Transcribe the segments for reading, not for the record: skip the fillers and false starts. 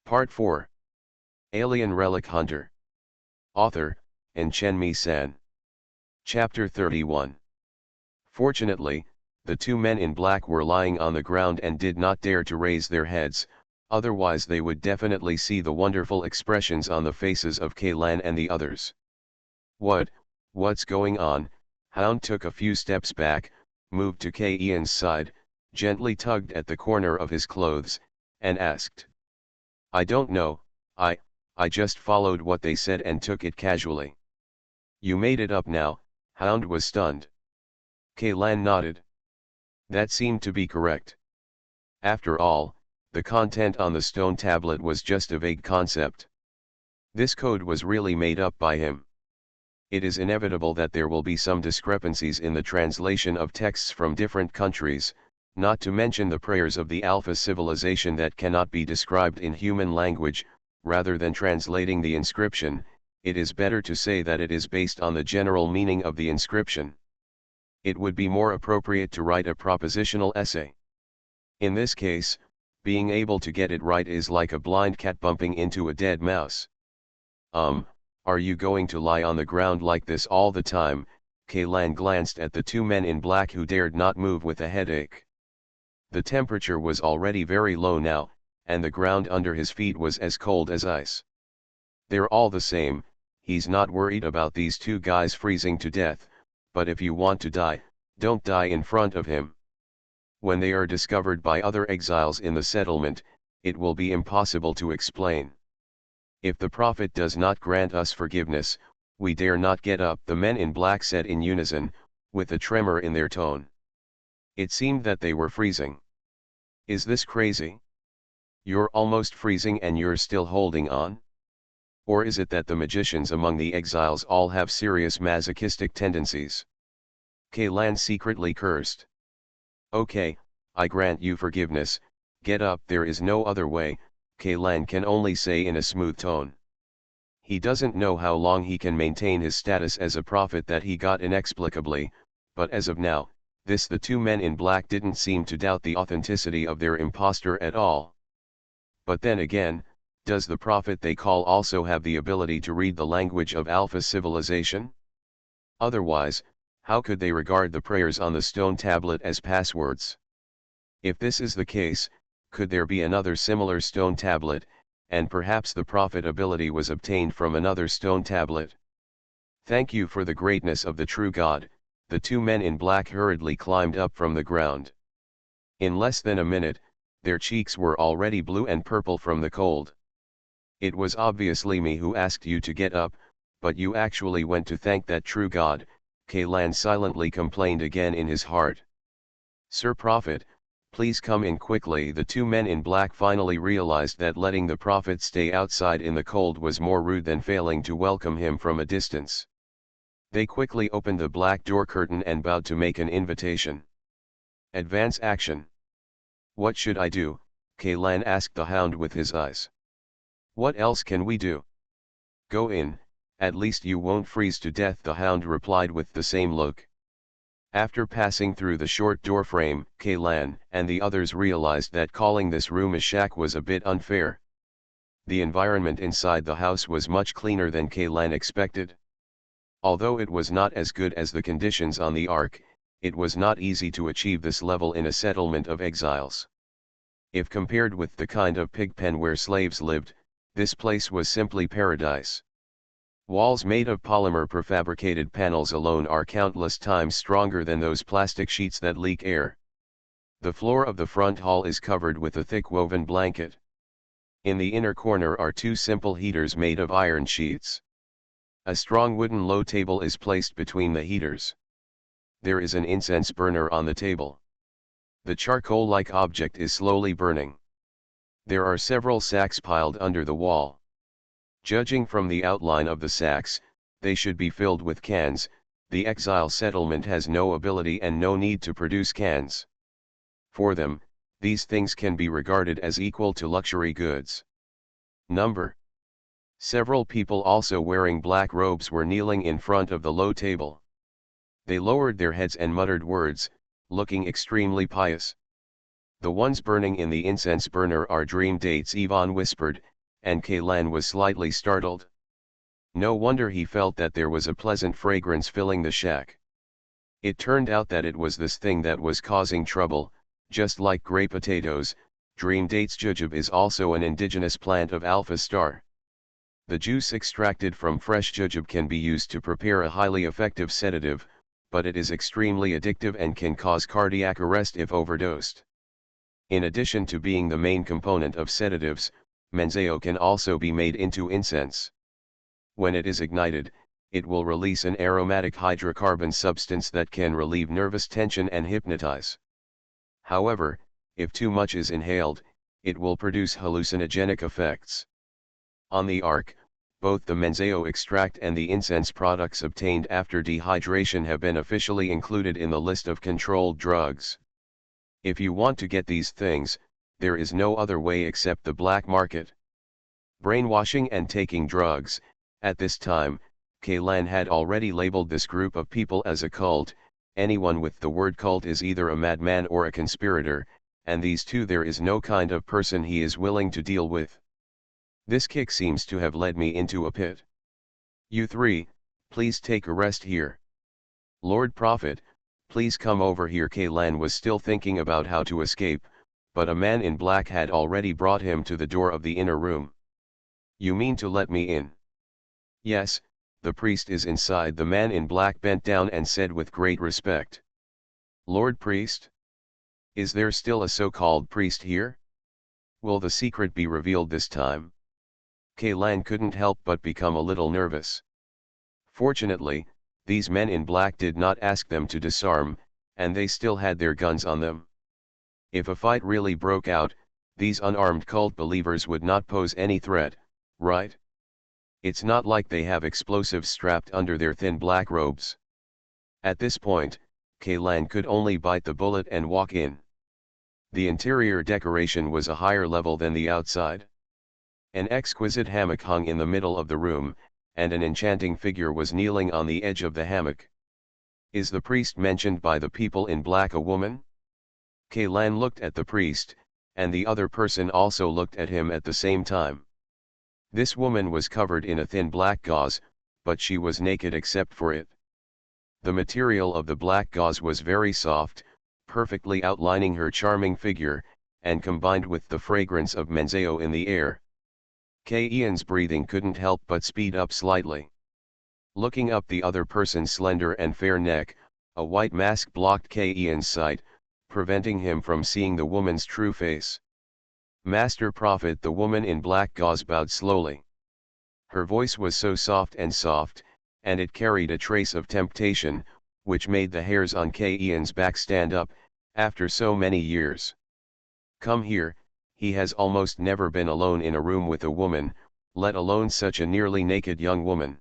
Part 4. Alien Relic Hunter. Author, Chen San. Chapter 31. Fortunately, the two men in black were lying on the ground and did not dare to raise their heads, otherwise they would definitely see the wonderful expressions on the faces of Kaylan and the others. What's going on? Hound took a few steps back, moved to Ian's side, gently tugged at the corner of his clothes, and asked. I don't know, I just followed what they said and took it casually. You made it up now, Hound was stunned. Kaylan nodded. That seemed to be correct. After all, the content on the stone tablet was just a vague concept. This code was really made up by him. It is inevitable that there will be some discrepancies in the translation of texts from different countries, not to mention the prayers of the Alpha civilization that cannot be described in human language. Rather than translating the inscription, it is better to say that it is based on the general meaning of the inscription. It would be more appropriate to write a propositional essay. In this case, being able to get it right is like a blind cat bumping into a dead mouse. Are you going to lie on the ground like this all the time? Kaylan glanced at the two men in black who dared not move with a headache. The temperature was already very low now, and the ground under his feet was as cold as ice. They're all the same, he's not worried about these two guys freezing to death, but if you want to die, don't die in front of him. When they are discovered by other exiles in the settlement, it will be impossible to explain. If the Prophet does not grant us forgiveness, we dare not get up, the men in black said in unison, with a tremor in their tone. It seemed that they were freezing. Is this crazy? You're almost freezing and you're still holding on? Or is it that the magicians among the exiles all have serious masochistic tendencies? Kaylan secretly cursed. Okay, I grant you forgiveness, get up, there is no other way, Kaylan can only say in a smooth tone. He doesn't know how long he can maintain his status as a prophet that he got inexplicably, but as of now, the two men in black didn't seem to doubt the authenticity of their impostor at all. But then again, does the prophet they call also have the ability to read the language of Alpha civilization? Otherwise, how could they regard the prayers on the stone tablet as passwords? If this is the case, could there be another similar stone tablet, and perhaps the prophet ability was obtained from another stone tablet? Thank you for the greatness of the true God. The two men in black hurriedly climbed up from the ground. In less than a minute, their cheeks were already blue and purple from the cold. It was obviously me who asked you to get up, but you actually went to thank that true God, Kaylan silently complained again in his heart. Sir Prophet, please come in quickly. The two men in black finally realized that letting the prophet stay outside in the cold was more rude than failing to welcome him from a distance. They quickly opened the black door curtain and bowed to make an invitation. Advance action. What should I do? Kaylan asked the Hound with his eyes. What else can we do? Go in, at least you won't freeze to death, the Hound replied with the same look. After passing through the short doorframe, Kaylan and the others realized that calling this room a shack was a bit unfair. The environment inside the house was much cleaner than Kaylan expected. Although it was not as good as the conditions on the Ark, it was not easy to achieve this level in a settlement of exiles. If compared with the kind of pig pen where slaves lived, this place was simply paradise. Walls made of polymer prefabricated panels alone are countless times stronger than those plastic sheets that leak air. The floor of the front hall is covered with a thick woven blanket. In the inner corner are two simple heaters made of iron sheets. A strong wooden low table is placed between the heaters. There is an incense burner on the table. The charcoal-like object is slowly burning. There are several sacks piled under the wall. Judging from the outline of the sacks, they should be filled with cans. The exile settlement has no ability and no need to produce cans. For them, these things can be regarded as equal to luxury goods. Number. Several people also wearing black robes were kneeling in front of the low table. They lowered their heads and muttered words, looking extremely pious. The ones burning in the incense burner are dream dates, Yvonne whispered, and Kaylan was slightly startled. No wonder he felt that there was a pleasant fragrance filling the shack. It turned out that it was this thing that was causing trouble. Just like gray potatoes, dream dates jujube is also an indigenous plant of Alpha Star. The juice extracted from fresh jujube can be used to prepare a highly effective sedative, but it is extremely addictive and can cause cardiac arrest if overdosed. In addition to being the main component of sedatives, menzeo can also be made into incense. When it is ignited, it will release an aromatic hydrocarbon substance that can relieve nervous tension and hypnotize. However, if too much is inhaled, it will produce hallucinogenic effects. On the Ark, both the menzeo extract and the incense products obtained after dehydration have been officially included in the list of controlled drugs. If you want to get these things, there is no other way except the black market. Brainwashing and taking drugs. At this time, Kaylan had already labeled this group of people as a cult. Anyone with the word cult is either a madman or a conspirator, and these two there is no kind of person he is willing to deal with. This kick seems to have led me into a pit. You three, please take a rest here. Lord Prophet, please come over here. Kaylan was still thinking about how to escape, but a man in black had already brought him to the door of the inner room. You mean to let me in? Yes, the priest is inside. The man in black bent down and said with great respect. Lord Priest? Is there still a so-called priest here? Will the secret be revealed this time? Kaylan couldn't help but become a little nervous. Fortunately, these men in black did not ask them to disarm, and they still had their guns on them. If a fight really broke out, these unarmed cult believers would not pose any threat, right? It's not like they have explosives strapped under their thin black robes. At this point, Kaylan could only bite the bullet and walk in. The interior decoration was a higher level than the outside. An exquisite hammock hung in the middle of the room, and an enchanting figure was kneeling on the edge of the hammock. Is the priest mentioned by the people in black a woman? Kaylan looked at the priest, and the other person also looked at him at the same time. This woman was covered in a thin black gauze, but she was naked except for it. The material of the black gauze was very soft, perfectly outlining her charming figure, and combined with the fragrance of menzeo in the air. Ian's breathing couldn't help but speed up slightly. Looking up the other person's slender and fair neck, a white mask blocked Ian's sight, preventing him from seeing the woman's true face. Master Prophet, the woman in black gauze bowed slowly. Her voice was so soft, and it carried a trace of temptation, which made the hairs on Ian's back stand up, after so many years. Come here. He has almost never been alone in a room with a woman, let alone such a nearly naked young woman.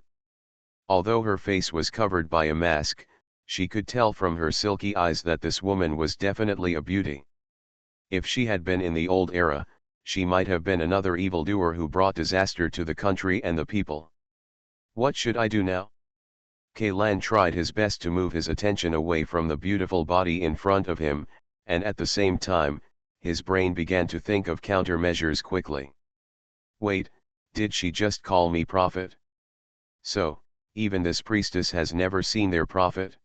Although her face was covered by a mask, she could tell from her silky eyes that this woman was definitely a beauty. If she had been in the old era, she might have been another evildoer who brought disaster to the country and the people. What should I do now? Kaylan tried his best to move his attention away from the beautiful body in front of him, and at the same time, his brain began to think of countermeasures quickly. Wait, did she just call me prophet? So, even this priestess has never seen their prophet?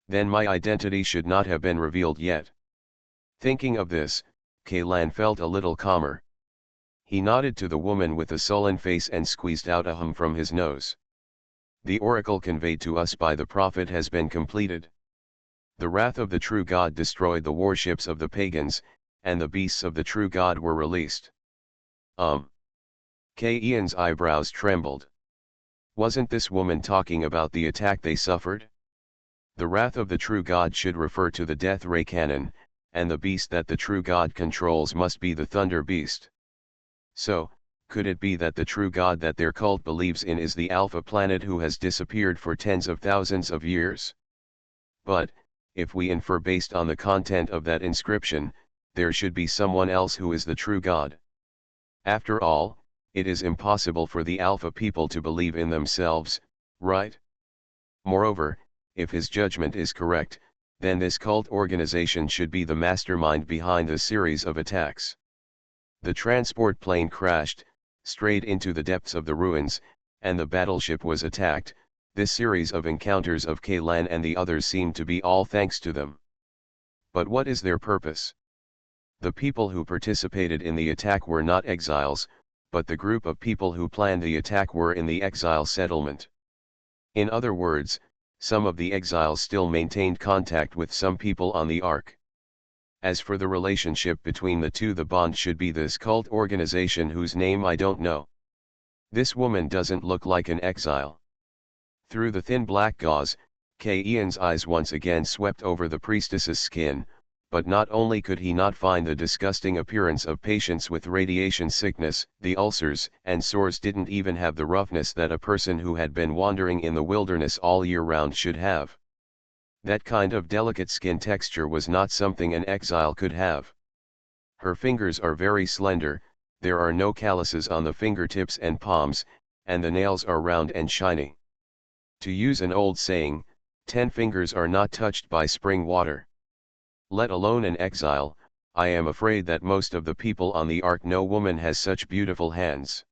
Then my identity should not have been revealed yet. Thinking of this, Kaylan felt a little calmer. He nodded to the woman with a sullen face and squeezed out a hum from his nose. The oracle conveyed to us by the prophet has been completed. The wrath of the true God destroyed the warships of the pagans, and the beasts of the true God were released. Ian's eyebrows trembled. Wasn't this woman talking about the attack they suffered? The wrath of the true God should refer to the death ray cannon, and the beast that the true God controls must be the thunder beast. So, could it be that the true God that their cult believes in is the Alpha planet who has disappeared for tens of thousands of years? But, if we infer based on the content of that inscription, there should be someone else who is the true God. After all, it is impossible for the Alpha people to believe in themselves, right? Moreover, if his judgment is correct, then this cult organization should be the mastermind behind the series of attacks. The transport plane crashed, strayed into the depths of the ruins, and the battleship was attacked. This series of encounters of Kaylan and the others seemed to be all thanks to them. But what is their purpose? The people who participated in the attack were not exiles, but the group of people who planned the attack were in the exile settlement. In other words, some of the exiles still maintained contact with some people on the Ark. As for the relationship between the two, the bond should be this cult organization whose name I don't know. This woman doesn't look like an exile. Through the thin black gauze, Ian's eyes once again swept over the priestess's skin, but not only could he not find the disgusting appearance of patients with radiation sickness, the ulcers and sores didn't even have the roughness that a person who had been wandering in the wilderness all year round should have. That kind of delicate skin texture was not something an exile could have. Her fingers are very slender, there are no calluses on the fingertips and palms, and the nails are round and shiny. To use an old saying, 10 fingers are not touched by spring water. Let alone an exile. I am afraid that most of the people on the Ark, no woman has such beautiful hands.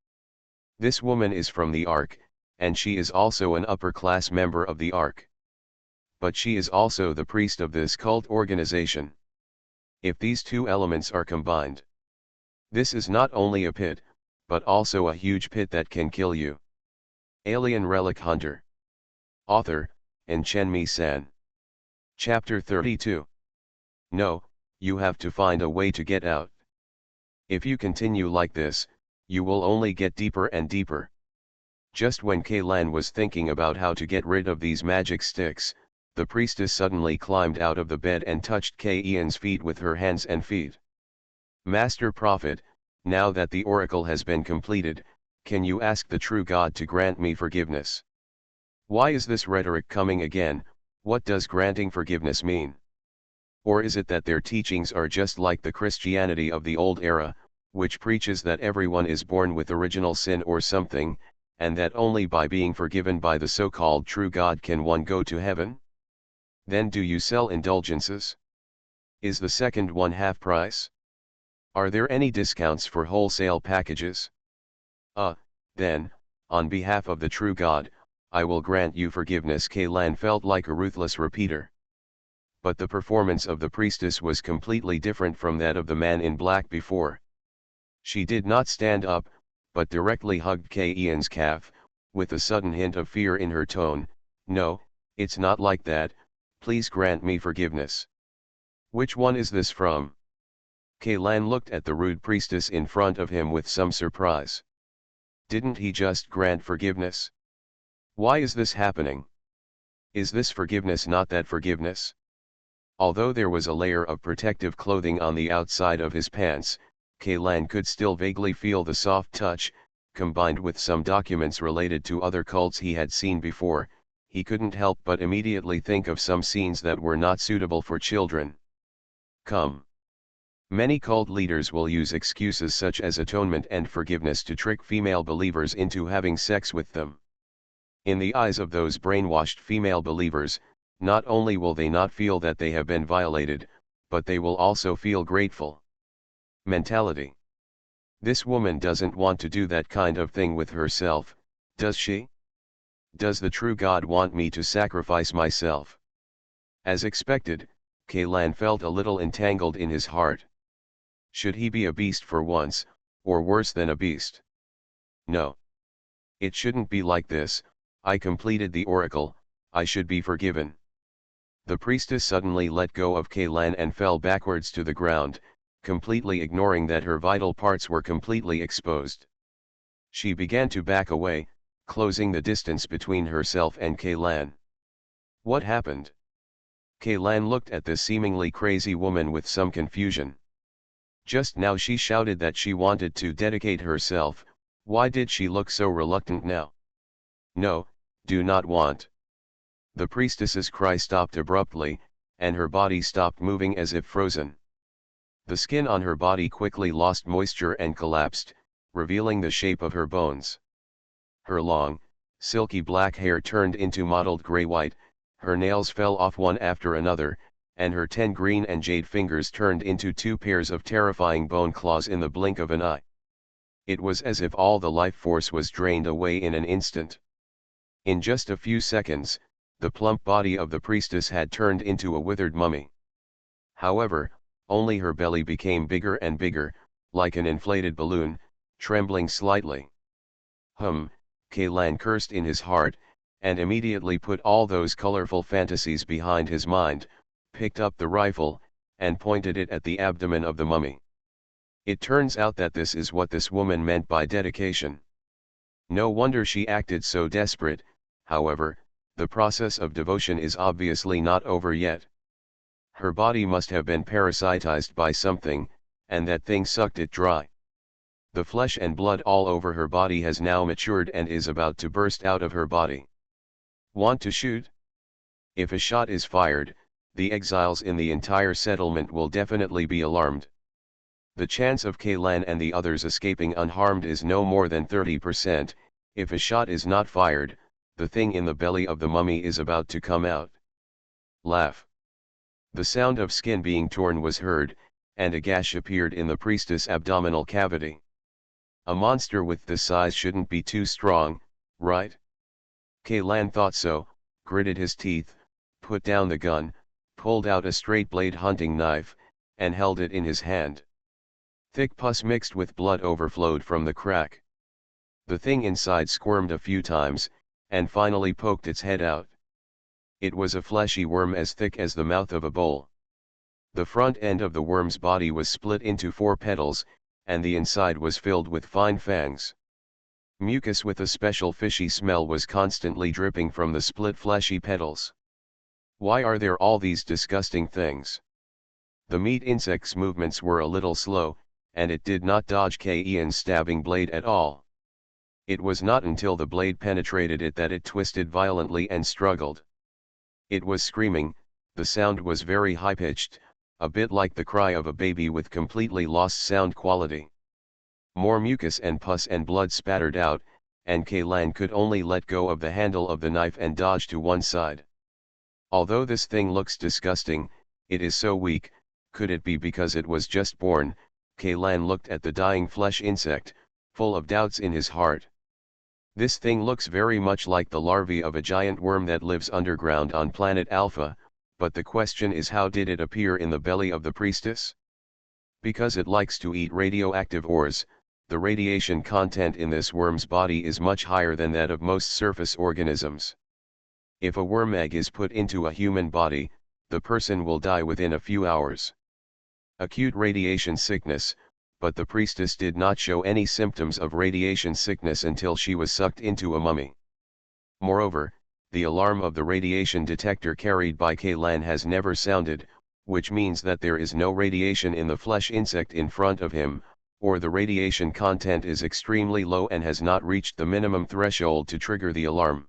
This woman is from the Ark, and she is also an upper-class member of the Ark. But she is also the priest of this cult organization. If these two elements are combined, this is not only a pit, but also a huge pit that can kill you. Alien Relic Hunter. Author, Chenmi-san. Chapter 32. No, you have to find a way to get out. If you continue like this, you will only get deeper and deeper. Just when Kaylan was thinking about how to get rid of these magic sticks, the priestess suddenly climbed out of the bed and touched Ian's feet with her hands and feet. Master Prophet, now that the oracle has been completed, can you ask the true God to grant me forgiveness? Why is this rhetoric coming again? What does granting forgiveness mean? Or is it that their teachings are just like the Christianity of the old era, which preaches that everyone is born with original sin or something, and that only by being forgiven by the so-called true God can one go to heaven? Then do you sell indulgences? Is the second one half price? Are there any discounts for wholesale packages? Then, on behalf of the true God, I will grant you forgiveness. Kaylan felt like a ruthless repeater. But the performance of the priestess was completely different from that of the man in black before. She did not stand up, but directly hugged Ian's calf, with a sudden hint of fear in her tone. No, it's not like that, please grant me forgiveness. Which one is this from? Kaylan looked at the rude priestess in front of him with some surprise. Didn't he just grant forgiveness? Why is this happening? Is this forgiveness not that forgiveness? Although there was a layer of protective clothing on the outside of his pants, Kaylan could still vaguely feel the soft touch, combined with some documents related to other cults he had seen before. He couldn't help but immediately think of some scenes that were not suitable for children. Come. Many cult leaders will use excuses such as atonement and forgiveness to trick female believers into having sex with them. In the eyes of those brainwashed female believers, not only will they not feel that they have been violated, but they will also feel grateful. Mentality. This woman doesn't want to do that kind of thing with herself, does she? Does the true God want me to sacrifice myself? As expected, Kaylan felt a little entangled in his heart. Should he be a beast for once, or worse than a beast? No. It shouldn't be like this. I completed the oracle, I should be forgiven. The priestess suddenly let go of Kaylan and fell backwards to the ground, completely ignoring that her vital parts were completely exposed. She began to back away, closing the distance between herself and Kaylan. What happened? Kaylan looked at this seemingly crazy woman with some confusion. Just now she shouted that she wanted to dedicate herself. Why did she look so reluctant now? No, do not want. The priestess's cry stopped abruptly, and her body stopped moving as if frozen. The skin on her body quickly lost moisture and collapsed, revealing the shape of her bones. Her long, silky black hair turned into mottled gray-white, her nails fell off one after another, and her 10 green and jade fingers turned into 2 pairs of terrifying bone claws in the blink of an eye. It was as if all the life force was drained away in an instant. In just a few seconds, the plump body of the priestess had turned into a withered mummy. However, only her belly became bigger and bigger, like an inflated balloon, trembling slightly. Kaylan cursed in his heart, and immediately put all those colorful fantasies behind his mind, picked up the rifle, and pointed it at the abdomen of the mummy. It turns out that this is what this woman meant by dedication. No wonder she acted so desperate. However, the process of devotion is obviously not over yet. Her body must have been parasitized by something, and that thing sucked it dry. The flesh and blood all over her body has now matured and is about to burst out of her body. Want to shoot? If a shot is fired, the exiles in the entire settlement will definitely be alarmed. The chance of Kaylan and the others escaping unharmed is no more than 30%. If a shot is not fired, the thing in the belly of the mummy is about to come out. Laugh. The sound of skin being torn was heard, and a gash appeared in the priestess' abdominal cavity. A monster with this size shouldn't be too strong, right? Kaylan thought so, gritted his teeth, put down the gun, pulled out a straight blade hunting knife, and held it in his hand. Thick pus mixed with blood overflowed from the crack. The thing inside squirmed a few times, and finally poked its head out. It was a fleshy worm as thick as the mouth of a bowl. The front end of the worm's body was split into 4 petals, and the inside was filled with fine fangs. Mucus with a special fishy smell was constantly dripping from the split fleshy petals. Why are there all these disgusting things? The meat insect's movements were a little slow, and it did not dodge Ian's stabbing blade at all. It was not until the blade penetrated it that it twisted violently and struggled. It was screaming. The sound was very high-pitched, a bit like the cry of a baby with completely lost sound quality. More mucus and pus and blood spattered out, and Kaylan could only let go of the handle of the knife and dodge to one side. Although this thing looks disgusting, it is so weak. Could it be because it was just born? Kaylan looked at the dying flesh insect, full of doubts in his heart. This thing looks very much like the larvae of a giant worm that lives underground on planet Alpha, but the question is, how did it appear in the belly of the priestess? Because it likes to eat radioactive ores, the radiation content in this worm's body is much higher than that of most surface organisms. If a worm egg is put into a human body, the person will die within a few hours. Acute radiation sickness, but the priestess did not show any symptoms of radiation sickness until she was sucked into a mummy. Moreover, the alarm of the radiation detector carried by Kaylan has never sounded, which means that there is no radiation in the flesh insect in front of him, or the radiation content is extremely low and has not reached the minimum threshold to trigger the alarm.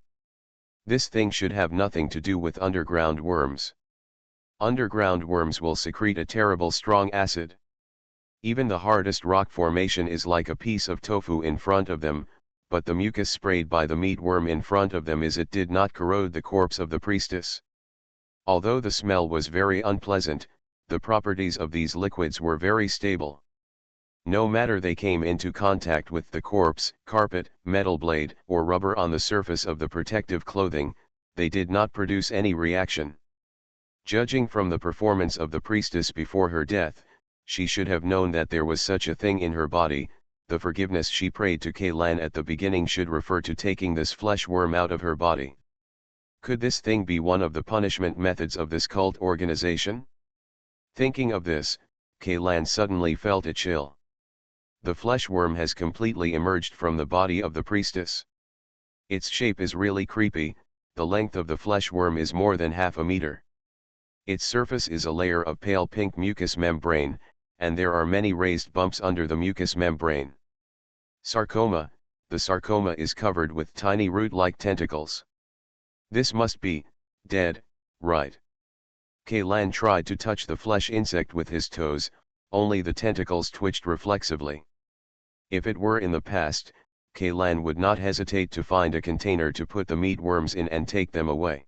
This thing should have nothing to do with underground worms. Underground worms will secrete a terrible strong acid. Even the hardest rock formation is like a piece of tofu in front of them, but the mucus sprayed by the meat worm in front of them did not corrode the corpse of the priestess. Although the smell was very unpleasant, the properties of these liquids were very stable. No matter they came into contact with the corpse, carpet, metal blade, or rubber on the surface of the protective clothing, they did not produce any reaction. Judging from the performance of the priestess before her death, she should have known that there was such a thing in her body. The forgiveness she prayed to Kaylan at the beginning should refer to taking this flesh worm out of her body. Could this thing be one of the punishment methods of this cult organization? Thinking of this, Kaylan suddenly felt a chill. The flesh worm has completely emerged from the body of the priestess. Its shape is really creepy. The length of the flesh worm is more than half a meter. Its surface is a layer of pale pink mucous membrane, and there are many raised bumps under the mucous membrane. Sarcoma. The sarcoma is covered with tiny root-like tentacles. This must be dead, right? Kaylan tried to touch the flesh insect with his toes, only the tentacles twitched reflexively. If it were in the past, Kaylan would not hesitate to find a container to put the meat worms in and take them away.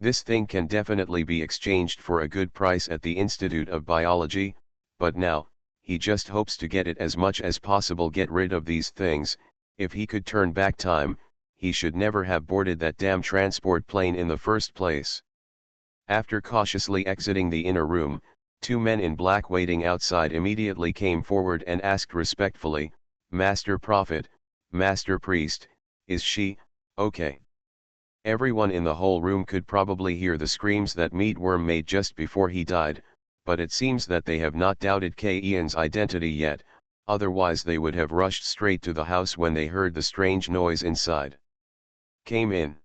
This thing can definitely be exchanged for a good price at the Institute of Biology, but now, he just hopes to get it as much as possible, get rid of these things. If he could turn back time, he should never have boarded that damn transport plane in the first place. After cautiously exiting the inner room, two men in black waiting outside immediately came forward and asked respectfully, "Master Prophet, Master Priest, is she okay?" Everyone in the whole room could probably hear the screams that Meatworm made just before he died, but it seems that they have not doubted Ian's identity yet, otherwise they would have rushed straight to the house when they heard the strange noise inside. Came in.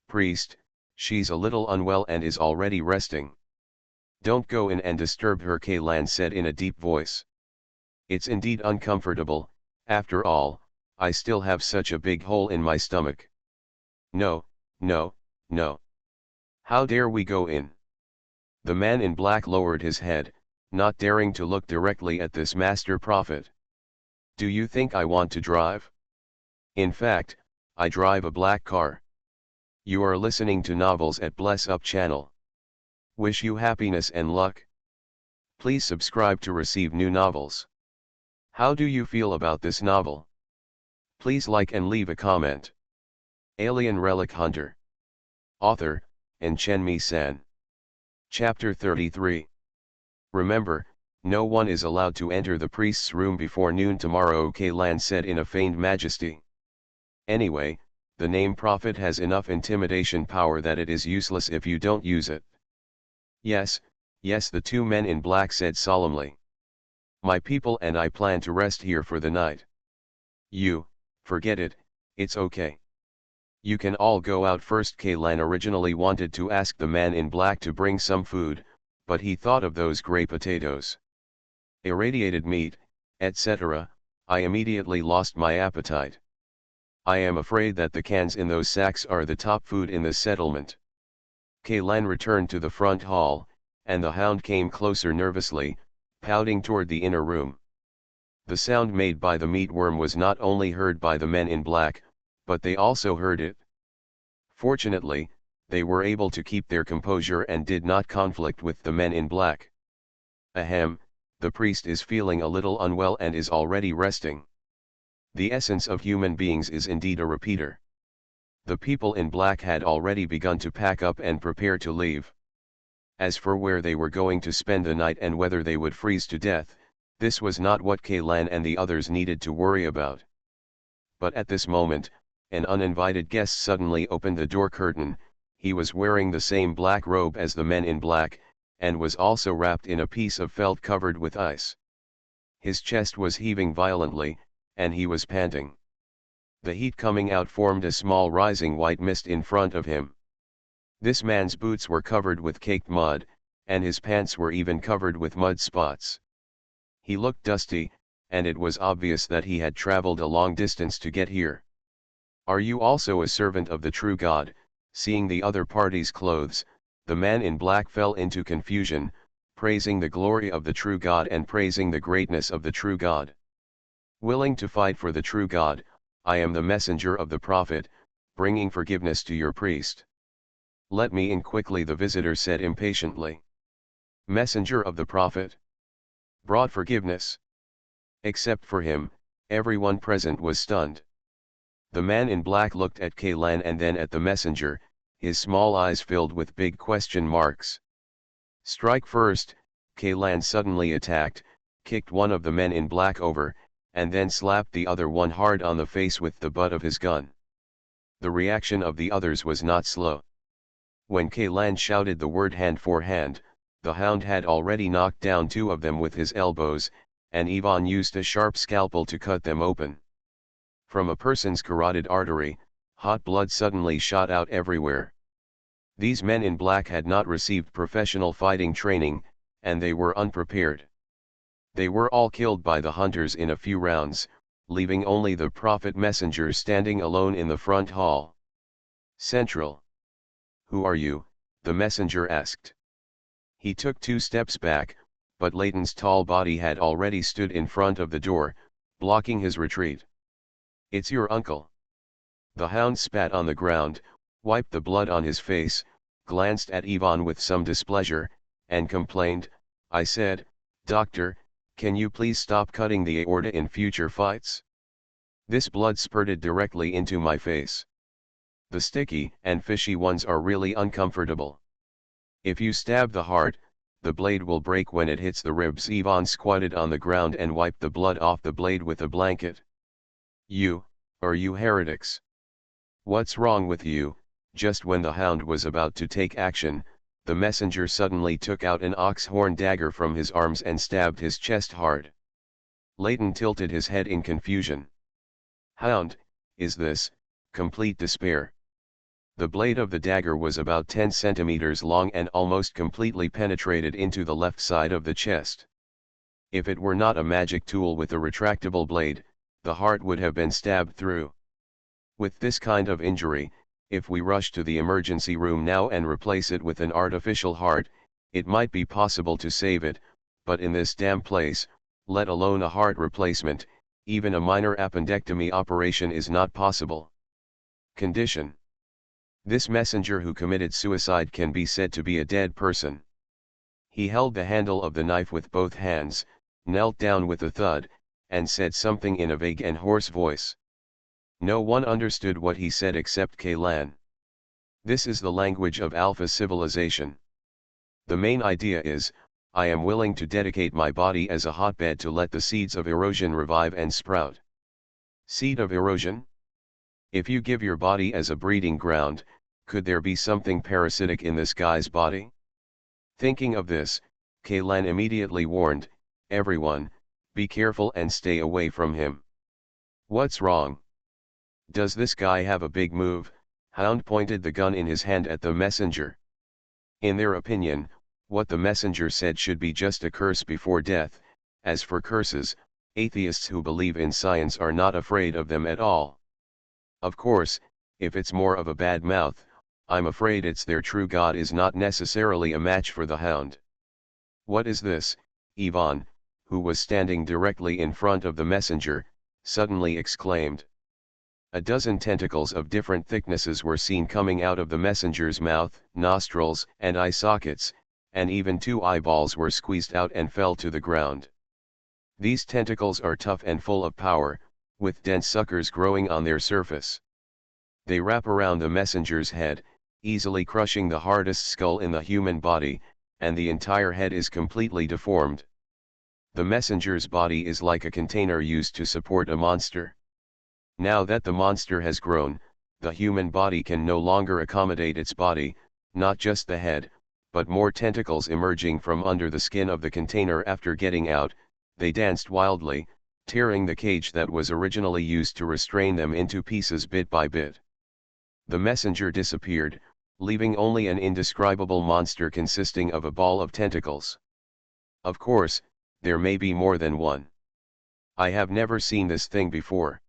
Priest, she's a little unwell and is already resting. Don't go in and disturb her, Kaylan said in a deep voice. It's indeed uncomfortable, after all, I still have such a big hole in my stomach. No, no, no. How dare we go in? The man in black lowered his head, not daring to look directly at this Master Prophet. Do you think I want to drive? In fact, I drive a black car. You are listening to Novels at Bless Up channel. Wish you happiness and luck. Please subscribe to receive new novels. How do you feel about this novel? Please like and leave a comment. Alien Relic Hunter. Author, Enchenmi-san. Chapter 33. Remember, no one is allowed to enter the priest's room before noon tomorrow, Kaylan said in a feigned majesty. Anyway, the name Prophet has enough intimidation power that it is useless if you don't use it. Yes, yes, the two men in black said solemnly. My people and I plan to rest here for the night. You, forget it, it's okay. You can all go out first. Kaylan originally wanted to ask the man in black to bring some food, but he thought of those gray potatoes, irradiated meat, etc. I immediately lost my appetite. I am afraid that the cans in those sacks are the top food in the settlement. Kaylan returned to the front hall, and the hound came closer nervously, pouting toward the inner room. The sound made by the meatworm was not only heard by the men in black, but they also heard it. Fortunately, they were able to keep their composure and did not conflict with the men in black. Ahem, the priest is feeling a little unwell and is already resting. The essence of human beings is indeed a repeater. The people in black had already begun to pack up and prepare to leave. As for where they were going to spend the night and whether they would freeze to death, this was not what Kaylan and the others needed to worry about. But at this moment, an uninvited guest suddenly opened the door curtain. He was wearing the same black robe as the men in black, and was also wrapped in a piece of felt covered with ice. His chest was heaving violently, and he was panting. The heat coming out formed a small rising white mist in front of him. This man's boots were covered with caked mud, and his pants were even covered with mud spots. He looked dusty, and it was obvious that he had traveled a long distance to get here. Are you also a servant of the true God? Seeing the other party's clothes, the man in black fell into confusion, praising the glory of the true God and praising the greatness of the true God. Willing to fight for the true God, I am the messenger of the prophet, bringing forgiveness to your priest. Let me in quickly, the visitor said impatiently. Messenger of the prophet? Brought forgiveness? Except for him, everyone present was stunned. The man in black looked at Kaylan and then at the messenger, his small eyes filled with big question marks. Strike first, Kaylan suddenly attacked, kicked one of the men in black over, and then slapped the other one hard on the face with the butt of his gun. The reaction of the others was not slow. When Kaylan shouted the word hand for hand, the hound had already knocked down two of them with his elbows, and Ivan used a sharp scalpel to cut them open. From a person's carotid artery, hot blood suddenly shot out everywhere. These men in black had not received professional fighting training, and they were unprepared. They were all killed by the hunters in a few rounds, leaving only the prophet messenger standing alone in the front hall. Central. Who are you? The messenger asked. He took 2 steps back, but Leighton's tall body had already stood in front of the door, blocking his retreat. It's your uncle. The hound spat on the ground, wiped the blood on his face, glanced at Ivan with some displeasure, and complained, I said, Doctor, Can you please stop cutting the aorta in future fights? This blood spurted directly into my face. The sticky and fishy ones are really uncomfortable. If you stab the heart, the blade will break when it hits the ribs. Ivan squatted on the ground and wiped the blood off the blade with a blanket. You heretics? What's wrong with you? Just when the hound was about to take action, the messenger suddenly took out an ox horn dagger from his arms and stabbed his chest hard. Leighton tilted his head in confusion. Hound, is this complete despair? The blade of the dagger was about 10 centimeters long and almost completely penetrated into the left side of the chest. If it were not a magic tool with a retractable blade, the heart would have been stabbed through. With this kind of injury, if we rush to the emergency room now and replace it with an artificial heart, it might be possible to save it, but in this damn place, let alone a heart replacement, even a minor appendectomy operation is not possible. Condition: this messenger who committed suicide can be said to be a dead person. He held the handle of the knife with both hands, knelt down with a thud, and said something in a vague and hoarse voice. No one understood what he said except Kaylan. This is the language of Alpha civilization. The main idea is, I am willing to dedicate my body as a hotbed to let the seeds of erosion revive and sprout. Seed of erosion? If you give your body as a breeding ground, could there be something parasitic in this guy's body? Thinking of this, Kaylan immediately warned, everyone, be careful and stay away from him. What's wrong? Does this guy have a big move? Hound pointed the gun in his hand at the messenger. In their opinion, what the messenger said should be just a curse before death. As for curses, atheists who believe in science are not afraid of them at all. Of course, if it's more of a bad mouth, I'm afraid it's their true god is not necessarily a match for the hound. What is this? Ivan, who was standing directly in front of the messenger, suddenly exclaimed. A dozen tentacles of different thicknesses were seen coming out of the messenger's mouth, nostrils, and eye sockets, and even 2 eyeballs were squeezed out and fell to the ground. These tentacles are tough and full of power, with dense suckers growing on their surface. They wrap around the messenger's head, easily crushing the hardest skull in the human body, and the entire head is completely deformed. The messenger's body is like a container used to support a monster. Now that the monster has grown, the human body can no longer accommodate its body, not just the head, but more tentacles emerging from under the skin of the container. After getting out, they danced wildly, tearing the cage that was originally used to restrain them into pieces bit by bit. The messenger disappeared, leaving only an indescribable monster consisting of a ball of tentacles. Of course, there may be more than one. I have never seen this thing before.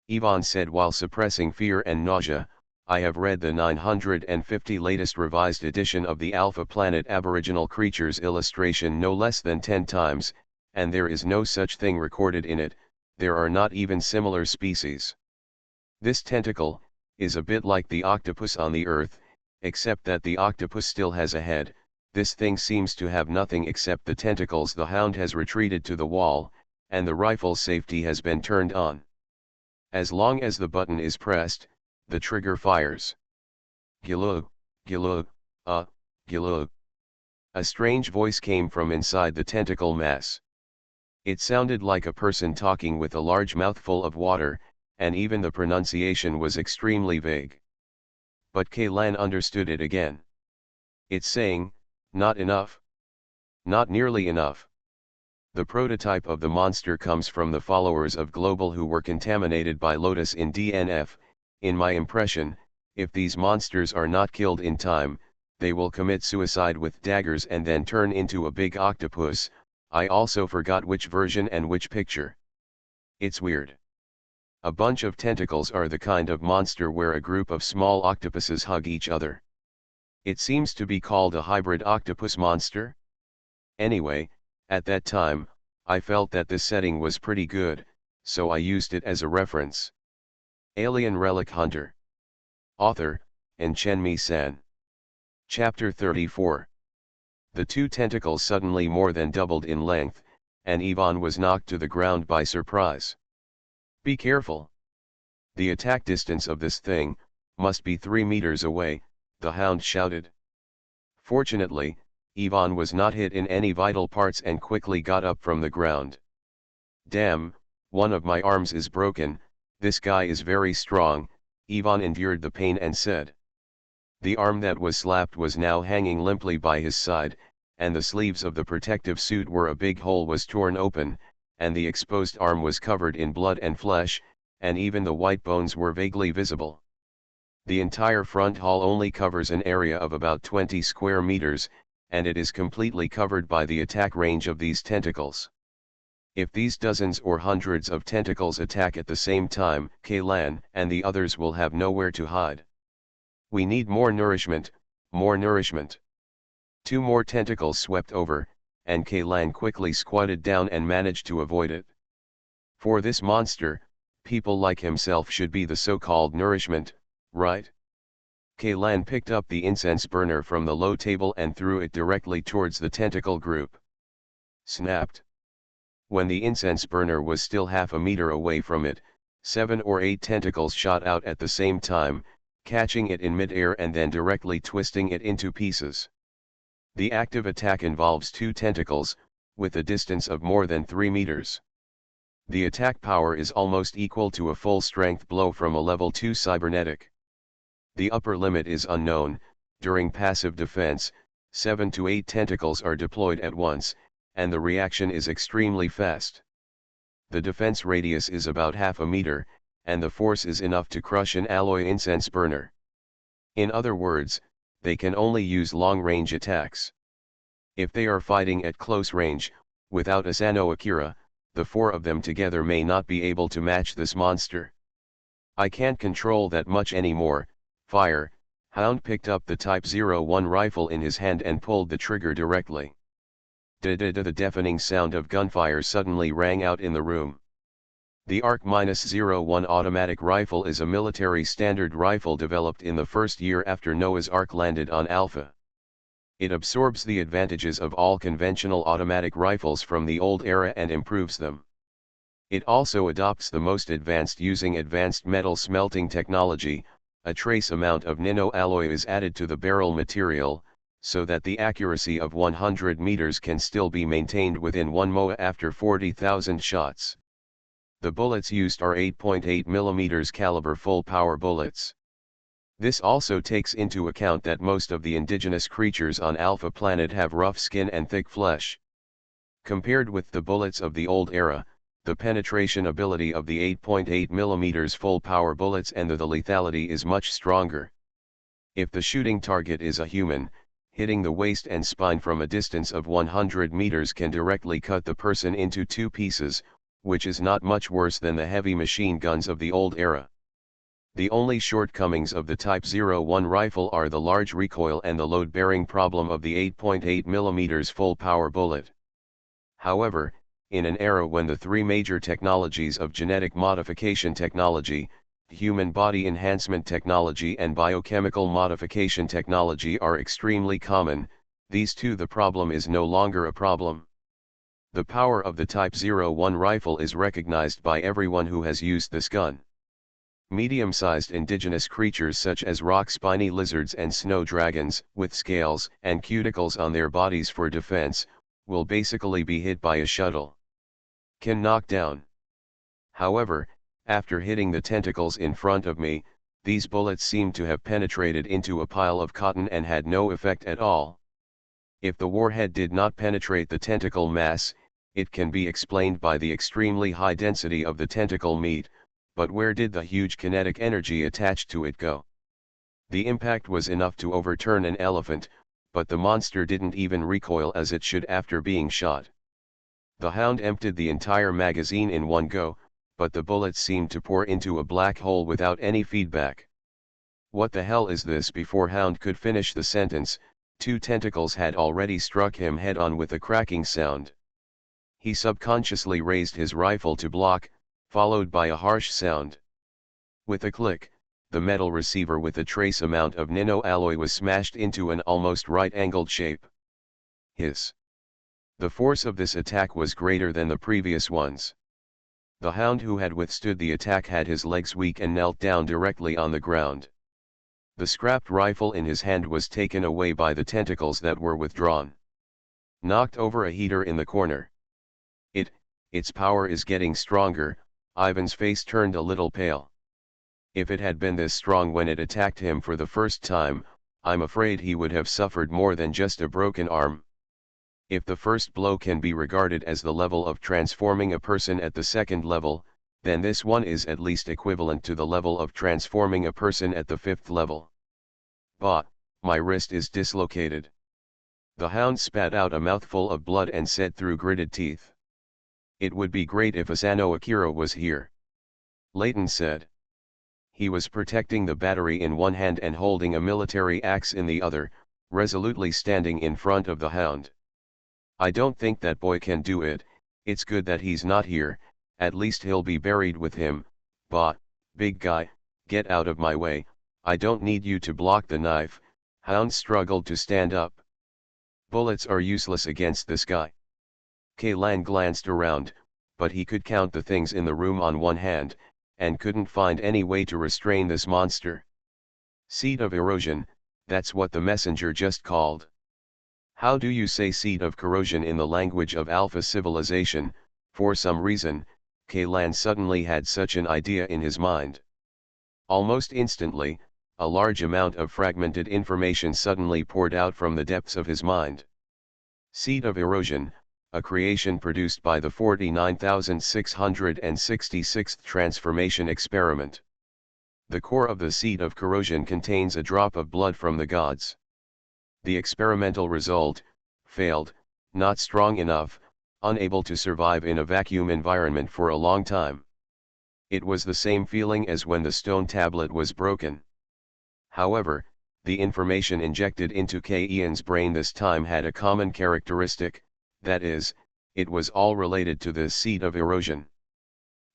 Ivan said while suppressing fear and nausea. I have read the 950 latest revised edition of the Alpha Planet Aboriginal Creatures illustration no less than 10 times, and there is no such thing recorded in it. There are not even similar species. This tentacle is a bit like the octopus on the Earth, except that the octopus still has a head. This thing seems to have nothing except the tentacles. The hound has retreated to the wall, and the rifle's safety has been turned on. As long as the button is pressed, the trigger fires. Gilug, gilug, gilug. A strange voice came from inside the tentacle mass. It sounded like a person talking with a large mouthful of water, and even the pronunciation was extremely vague. But Kaylan understood it again. It's saying, not enough. Not nearly enough. The prototype of the monster comes from the followers of Global who were contaminated by Lotus in DNF. In my impression, if these monsters are not killed in time, they will commit suicide with daggers and then turn into a big octopus. I also forgot which version and which picture. It's weird. A bunch of tentacles are the kind of monster where a group of small octopuses hug each other. It seems to be called a hybrid octopus monster. Anyway, at that time, I felt that this setting was pretty good, so I used it as a reference. Alien Relic Hunter. Author, Chen-Mi-san. Chapter 34. The 2 tentacles suddenly more than doubled in length, and Ivan was knocked to the ground by surprise. "Be careful. The attack distance of this thing must be 3 meters away," the hound shouted. Fortunately, Ivan was not hit in any vital parts and quickly got up from the ground. "Damn, one of my arms is broken, this guy is very strong," Ivan endured the pain and said. The arm that was slapped was now hanging limply by his side, and the sleeves of the protective suit where a big hole was torn open, and the exposed arm was covered in blood and flesh, and even the white bones were vaguely visible. The entire front hall only covers an area of about 20 square meters, and it is completely covered by the attack range of these tentacles. If these dozens or hundreds of tentacles attack at the same time, Kaylan and the others will have nowhere to hide. "We need more nourishment, more nourishment." 2 more tentacles swept over, and Kaylan quickly squatted down and managed to avoid it. For this monster, people like himself should be the so-called nourishment, right? Kaylan picked up the incense burner from the low table and threw it directly towards the tentacle group. Snapped. When the incense burner was still half a meter away from it, 7 or 8 tentacles shot out at the same time, catching it in mid-air and then directly twisting it into pieces. The active attack involves 2 tentacles, with a distance of more than 3 meters. The attack power is almost equal to a full-strength blow from a level 2 cybernetic. The upper limit is unknown. During passive defense, 7 to 8 tentacles are deployed at once, and the reaction is extremely fast. The defense radius is about half a meter, and the force is enough to crush an alloy incense burner. In other words, they can only use long-range attacks. If they are fighting at close range, without Asano Akira, the 4 of them together may not be able to match this monster. "I can't control that much anymore, fire." Hound picked up the Type 01 rifle in his hand and pulled the trigger directly. Da-da-da. The deafening sound of gunfire suddenly rang out in the room. The ARC-01 automatic rifle is a military standard rifle developed in the first year after Noah's Ark landed on Alpha. It absorbs the advantages of all conventional automatic rifles from the old era and improves them. It also adopts the most advanced using advanced metal smelting technology. A trace amount of nano-alloy is added to the barrel material, so that the accuracy of 100 meters can still be maintained within 1 MOA after 40,000 shots. The bullets used are 8.8 mm caliber full-power bullets. This also takes into account that most of the indigenous creatures on Alpha Planet have rough skin and thick flesh. Compared with the bullets of the old era, the penetration ability of the 8.8 mm full-power bullets and the lethality is much stronger. If the shooting target is a human, hitting the waist and spine from a distance of 100 meters can directly cut the person into 2 pieces, which is not much worse than the heavy machine guns of the old era. The only shortcomings of the Type 01 rifle are the large recoil and the load-bearing problem of the 8.8 mm full-power bullet. However, in an era when the 3 major technologies of genetic modification technology, human body enhancement technology and biochemical modification technology are extremely common, these two the problem is no longer a problem. The power of the Type 01 rifle is recognized by everyone who has used this gun. Medium-sized indigenous creatures such as rock-spiny lizards and snow dragons, with scales and cuticles on their bodies for defense, will basically be hit by a shuttle. Can knock down. However, after hitting the tentacles in front of me, these bullets seemed to have penetrated into a pile of cotton and had no effect at all. If the warhead did not penetrate the tentacle mass, it can be explained by the extremely high density of the tentacle meat, but where did the huge kinetic energy attached to it go? The impact was enough to overturn an elephant, but the monster didn't even recoil as it should after being shot. The hound emptied the entire magazine in one go, but the bullets seemed to pour into a black hole without any feedback. "What the hell is this?" Before Hound could finish the sentence, 2 tentacles had already struck him head-on with a cracking sound. He subconsciously raised his rifle to block, followed by a harsh sound. With a click, the metal receiver with a trace amount of nano-alloy was smashed into an almost right-angled shape. Hiss. The force of this attack was greater than the previous ones. The hound who had withstood the attack had his legs weak and knelt down directly on the ground. The scrapped rifle in his hand was taken away by the tentacles that were withdrawn. Knocked over a heater in the corner. Its power is getting stronger. Ivan's face turned a little pale. If it had been this strong when it attacked him for the first time, I'm afraid he would have suffered more than just a broken arm. If the first blow can be regarded as the level of transforming a person at the second level, then this one is at least equivalent to the level of transforming a person at the fifth level. Bah, my wrist is dislocated. The hound spat out a mouthful of blood and said through gritted teeth. It would be great if Asano Akira was here. Layton said. He was protecting the battery in one hand and holding a military axe in the other, resolutely standing in front of the hound. I don't think that boy can do it. It's good that he's not here, at least he'll be buried with him. Bah, big guy, get out of my way, I don't need you to block the knife. Hound struggled to stand up. Bullets are useless against this guy. Kaylan glanced around, but he could count the things in the room on one hand, and couldn't find any way to restrain this monster. Seed of erosion, that's what the messenger just called. How do you say seed of corrosion in the language of Alpha civilization? For some reason, Kaylan suddenly had such an idea in his mind. Almost instantly, a large amount of fragmented information suddenly poured out from the depths of his mind. Seed of erosion, a creation produced by the 49,666th transformation experiment. The core of the seed of corrosion contains a drop of blood from the gods. The experimental result, failed, not strong enough, unable to survive in a vacuum environment for a long time. It was the same feeling as when the stone tablet was broken. However, the information injected into Ian's brain this time had a common characteristic, that is, it was all related to the seed of erosion.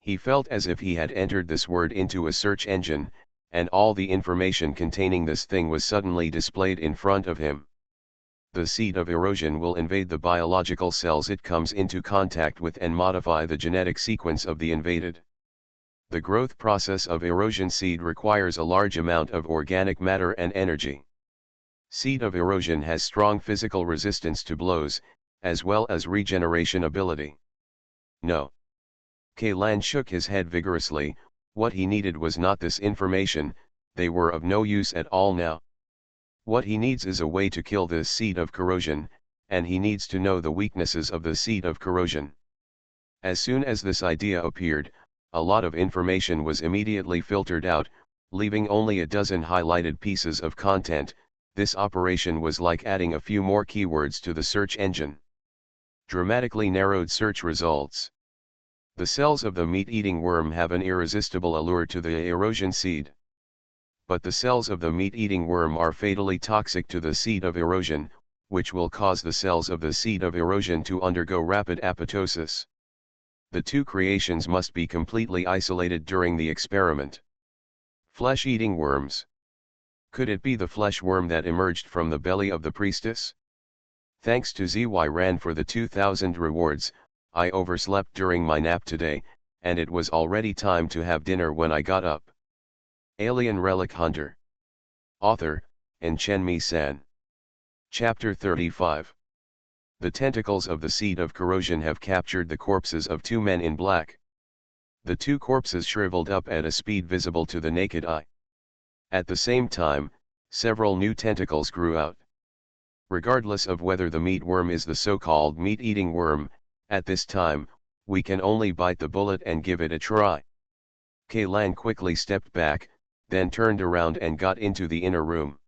He felt as if he had entered this word into a search engine, and all the information containing this thing was suddenly displayed in front of him. The seed of erosion will invade the biological cells it comes into contact with and modify the genetic sequence of the invaded. The growth process of erosion seed requires a large amount of organic matter and energy. Seed of erosion has strong physical resistance to blows, as well as regeneration ability. No. Kaylan shook his head vigorously. What he needed was not this information, they were of no use at all now. What he needs is a way to kill this seed of corrosion, and he needs to know the weaknesses of the seed of corrosion. As soon as this idea appeared, a lot of information was immediately filtered out, leaving only a dozen highlighted pieces of content. This operation was like adding a few more keywords to the search engine. Dramatically narrowed search results. The cells of the meat-eating worm have an irresistible allure to the erosion seed. But the cells of the meat-eating worm are fatally toxic to the seed of erosion, which will cause the cells of the seed of erosion to undergo rapid apoptosis. The two creations must be completely isolated during the experiment. Flesh-eating worms. Could it be the flesh worm that emerged from the belly of the priestess? Thanks to ZY ran for the 2,000 rewards, I overslept during my nap today, and it was already time to have dinner when I got up. Alien Relic Hunter. Author, Chenmi-san. Chapter 35. The tentacles of the seed of corrosion have captured the corpses of two men in black. The two corpses shriveled up at a speed visible to the naked eye. At the same time, several new tentacles grew out. Regardless of whether the meat worm is the so-called meat-eating worm, at this time, we can only bite the bullet and give it a try. Kaylan quickly stepped back, then turned around and got into the inner room.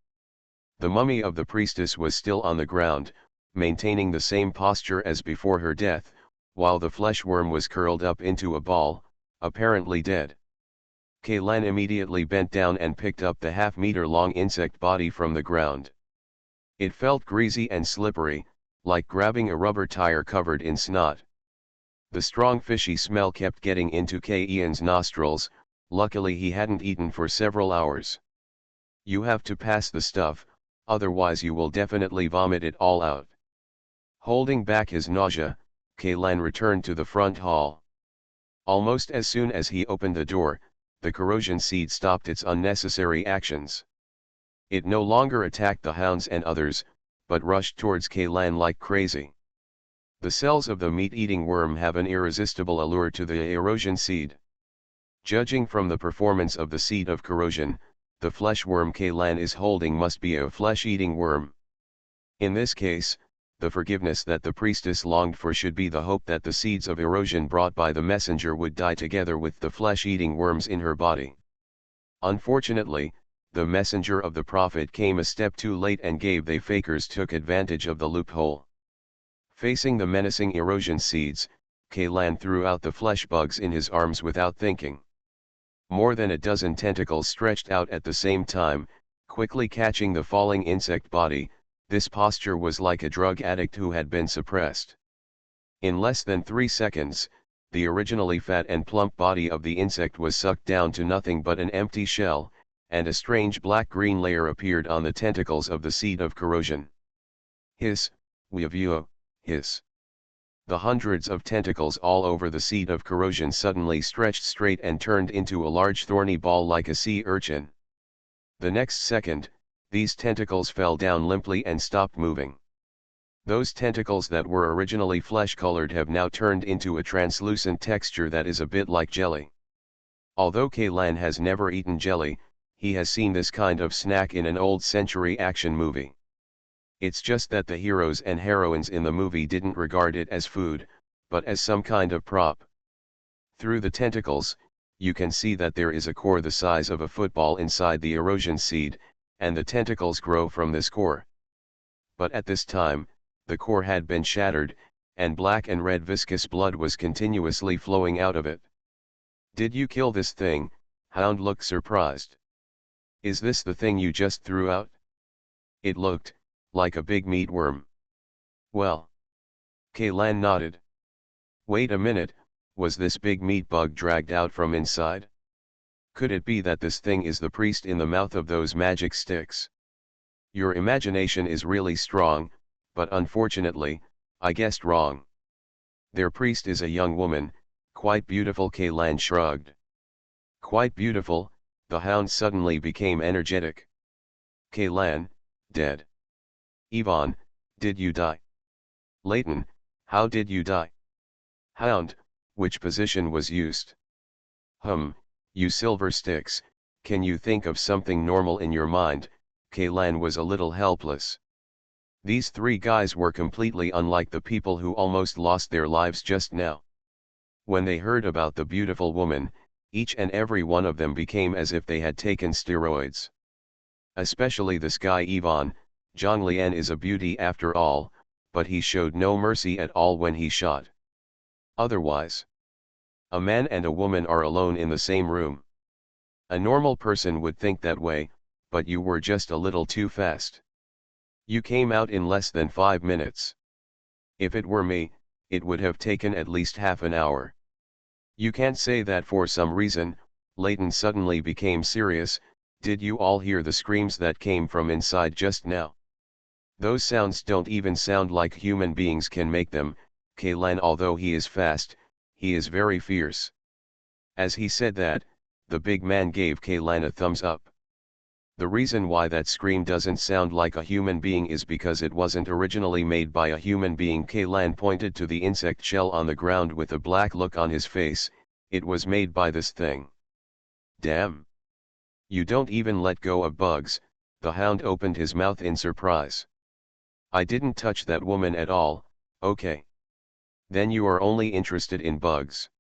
The mummy of the priestess was still on the ground, maintaining the same posture as before her death, while the flesh worm was curled up into a ball, apparently dead. Kaylan immediately bent down and picked up the half-meter-long insect body from the ground. It felt greasy and slippery, like grabbing a rubber tire covered in snot. The strong fishy smell kept getting into Ian's nostrils. Luckily he hadn't eaten for several hours. You have to pass the stuff, otherwise you will definitely vomit it all out. Holding back his nausea, Kaylan returned to the front hall. Almost as soon as he opened the door, the corrosion seed stopped its unnecessary actions. It no longer attacked the hounds and others, but rushed towards Kaylan like crazy. The cells of the meat-eating worm have an irresistible allure to the erosion seed. Judging from the performance of the seed of corrosion, the flesh worm Kaylan is holding must be a flesh-eating worm. In this case, the forgiveness that the priestess longed for should be the hope that the seeds of erosion brought by the messenger would die together with the flesh-eating worms in her body. Unfortunately, the messenger of the prophet came a step too late and they fakers took advantage of the loophole. Facing the menacing erosion seeds, Kaylan threw out the flesh bugs in his arms without thinking. More than a dozen tentacles stretched out at the same time, quickly catching the falling insect body. This posture was like a drug addict who had been suppressed. In less than 3 seconds, the originally fat and plump body of the insect was sucked down to nothing but an empty shell, and a strange black-green layer appeared on the tentacles of the seed of corrosion. Hiss, Weavio, hiss. The hundreds of tentacles all over the seed of corrosion suddenly stretched straight and turned into a large thorny ball like a sea urchin. The next second, these tentacles fell down limply and stopped moving. Those tentacles that were originally flesh-colored have now turned into a translucent texture that is a bit like jelly. Although Kaylan has never eaten jelly, he has seen this kind of snack in an old-century action movie. It's just that the heroes and heroines in the movie didn't regard it as food, but as some kind of prop. Through the tentacles, you can see that there is a core the size of a football inside the erosion seed, and the tentacles grow from this core. But at this time, the core had been shattered, and black and red viscous blood was continuously flowing out of it. "Did you kill this thing?" Hound looked surprised. "Is this the thing you just threw out?" It looked like a big meatworm. "Well." Kaylan nodded. "Wait a minute, was this big meat bug dragged out from inside? Could it be that this thing is the priest in the mouth of those magic sticks? Your imagination is really strong, but unfortunately, I guessed wrong. Their priest is a young woman, quite beautiful." Kaylan shrugged. "Quite beautiful." The hound suddenly became energetic. "Kaylan, dead. Yvonne, did you die? Leighton, how did you die? Hound, which position was used? You silver sticks, can you think of something normal in your mind?" Kaylan was a little helpless. These 3 guys were completely unlike the people who almost lost their lives just now. When they heard about the beautiful woman, each and every one of them became as if they had taken steroids. Especially this guy Yvonne. Zhonglian is a beauty after all, but he showed no mercy at all when he shot. Otherwise, a man and a woman are alone in the same room. A normal person would think that way, but you were just a little too fast. You came out in less than 5 minutes. If it were me, it would have taken at least half an hour. You can't say that for some reason." Leighton suddenly became serious. "Did you all hear the screams that came from inside just now? Those sounds don't even sound like human beings can make them." Kaylan, although he is fast, he is very fierce. As he said that, the big man gave Kaylan a thumbs up. The reason why that scream doesn't sound like a human being is because it wasn't originally made by a human being. Kaylan pointed to the insect shell on the ground with a black look on his face. "It was made by this thing." "Damn. You don't even let go of bugs." The hound opened his mouth in surprise. "I didn't touch that woman at all." "Okay. Then you are only interested in bugs.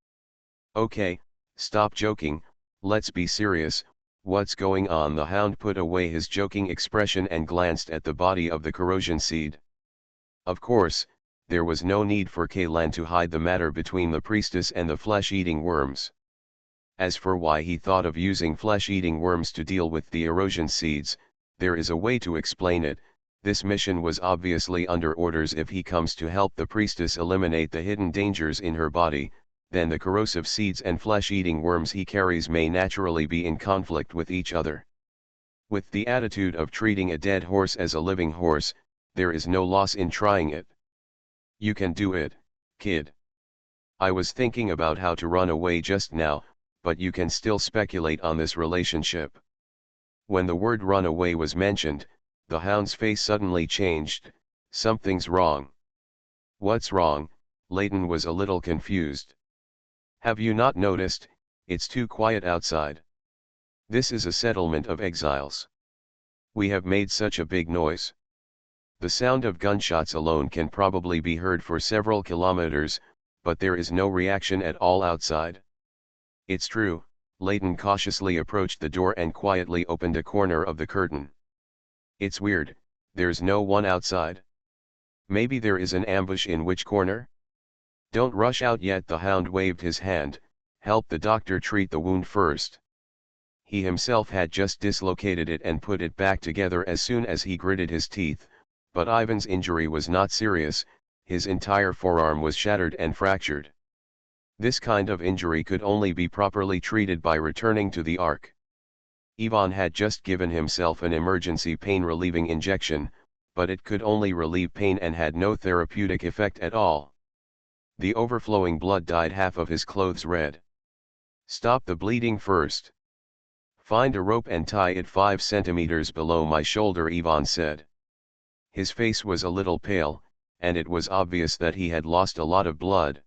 Okay, stop joking, let's be serious. What's going on?" The hound put away his joking expression and glanced at the body of the corrosion seed. Of course, there was no need for Kaylan to hide the matter between the priestess and the flesh-eating worms. As for why he thought of using flesh-eating worms to deal with the erosion seeds, there is a way to explain it. This mission was obviously under orders. If he comes to help the priestess eliminate the hidden dangers in her body, then the corrosive seeds and flesh-eating worms he carries may naturally be in conflict with each other. With the attitude of treating a dead horse as a living horse, there is no loss in trying it. You can do it, kid. I was thinking about how to run away just now, but you can still speculate on this relationship. When the word run away was mentioned, the hound's face suddenly changed. Something's wrong. What's wrong? Layton was a little confused. Have you not noticed? It's too quiet outside. This is a settlement of exiles. We have made such a big noise. The sound of gunshots alone can probably be heard for several kilometers, but there is no reaction at all outside. It's true. Layton cautiously approached the door and quietly opened a corner of the curtain. It's weird, there's no one outside. Maybe there is an ambush in which corner? Don't rush out yet, the hound waved his hand. Help the doctor treat the wound first. He himself had just dislocated it and put it back together as soon as he gritted his teeth, but Ivan's injury was not serious. His entire forearm was shattered and fractured. This kind of injury could only be properly treated by returning to the Ark. Ivan had just given himself an emergency pain-relieving injection, but it could only relieve pain and had no therapeutic effect at all. The overflowing blood dyed half of his clothes red. Stop the bleeding first. Find a rope and tie it 5 centimeters below my shoulder, Ivan said. His face was a little pale, and it was obvious that he had lost a lot of blood.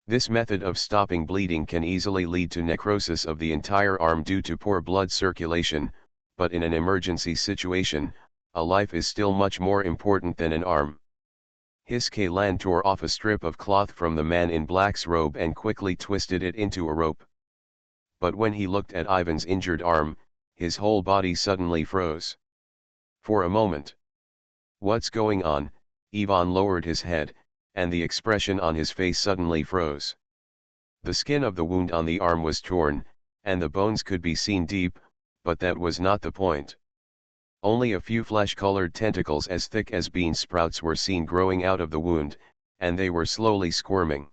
This method of stopping bleeding can easily lead to necrosis of the entire arm due to poor blood circulation, but in an emergency situation, a life is still much more important than an arm. Kaylan tore off a strip of cloth from the man in black's robe and quickly twisted it into a rope. But when he looked at Ivan's injured arm, his whole body suddenly froze. For a moment. What's going on? Ivan lowered his head, and the expression on his face suddenly froze. The skin of the wound on the arm was torn, and the bones could be seen deep, but that was not the point. Only a few flesh-colored tentacles as thick as bean sprouts were seen growing out of the wound, and they were slowly squirming.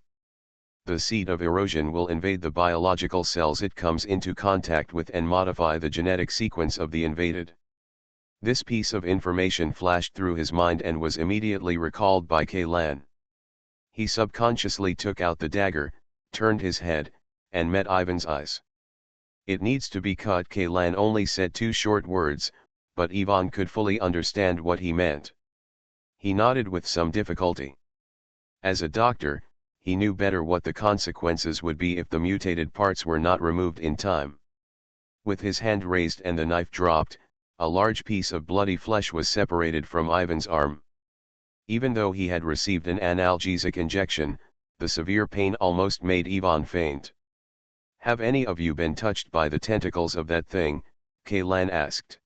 The seed of erosion will invade the biological cells it comes into contact with and modify the genetic sequence of the invaded. This piece of information flashed through his mind and was immediately recalled by Kaylan. He subconsciously took out the dagger, turned his head, and met Ivan's eyes. It needs to be cut, Kaylan only said 2 short words, but Ivan could fully understand what he meant. He nodded with some difficulty. As a doctor, he knew better what the consequences would be if the mutated parts were not removed in time. With his hand raised and the knife dropped, a large piece of bloody flesh was separated from Ivan's arm. Even though he had received an analgesic injection, the severe pain almost made Ivan faint. Have any of you been touched by the tentacles of that thing? Kaylan asked.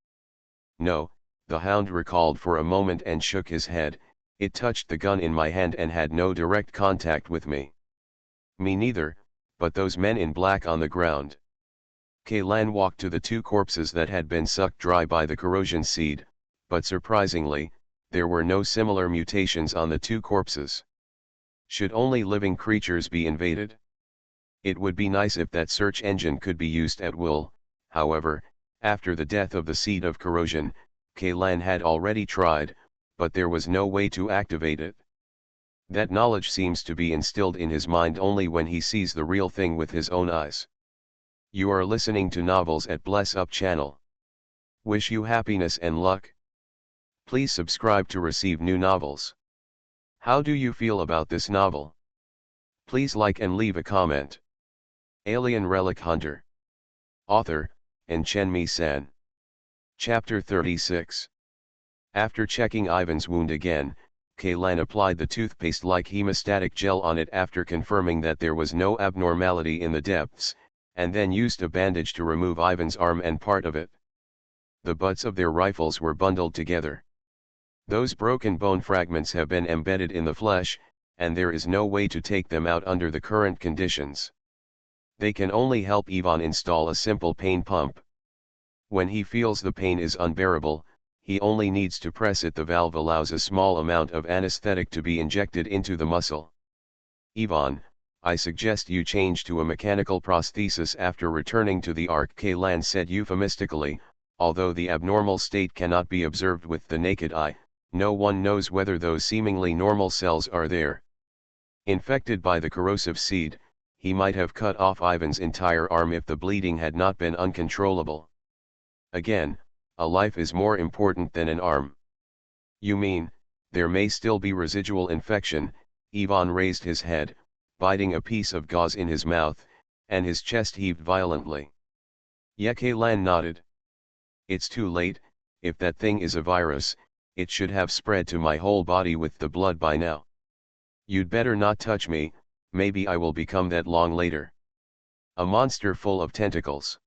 No, the hound recalled for a moment and shook his head. It touched the gun in my hand and had no direct contact with me. Me neither, but those men in black on the ground. Kaylan walked to the 2 corpses that had been sucked dry by the corrosion seed, but surprisingly, there were no similar mutations on the 2 corpses. Should only living creatures be invaded? It would be nice if that search engine could be used at will. However, after the death of the seed of corrosion, Kaylan had already tried, but there was no way to activate it. That knowledge seems to be instilled in his mind only when he sees the real thing with his own eyes. You are listening to Novels at Bless Up channel. Wish you happiness and luck. Please subscribe to receive new novels. How do you feel about this novel? Please like and leave a comment. Alien Relic Hunter. Author, Chenmi-san. Chapter 36. After checking Ivan's wound again, Kaylan applied the toothpaste-like hemostatic gel on it after confirming that there was no abnormality in the depths, and then used a bandage to remove Ivan's arm and part of it. The butts of their rifles were bundled together. Those broken bone fragments have been embedded in the flesh, and there is no way to take them out under the current conditions. They can only help Ivan install a simple pain pump. When he feels the pain is unbearable, he only needs to press it. The valve allows a small amount of anesthetic to be injected into the muscle. Ivan, I suggest you change to a mechanical prosthesis after returning to the Ark, Kaylan said euphemistically. Although the abnormal state cannot be observed with the naked eye, No one knows whether those seemingly normal cells are there. Infected by the corrosive seed, he might have cut off Ivan's entire arm if the bleeding had not been uncontrollable. Again, a life is more important than an arm. You mean, there may still be residual infection? Ivan raised his head, biting a piece of gauze in his mouth, and his chest heaved violently. Yekalan nodded. It's too late. If that thing is a virus, it should have spread to my whole body with the blood by now. You'd better not touch me, maybe I will become that long later. A monster full of tentacles.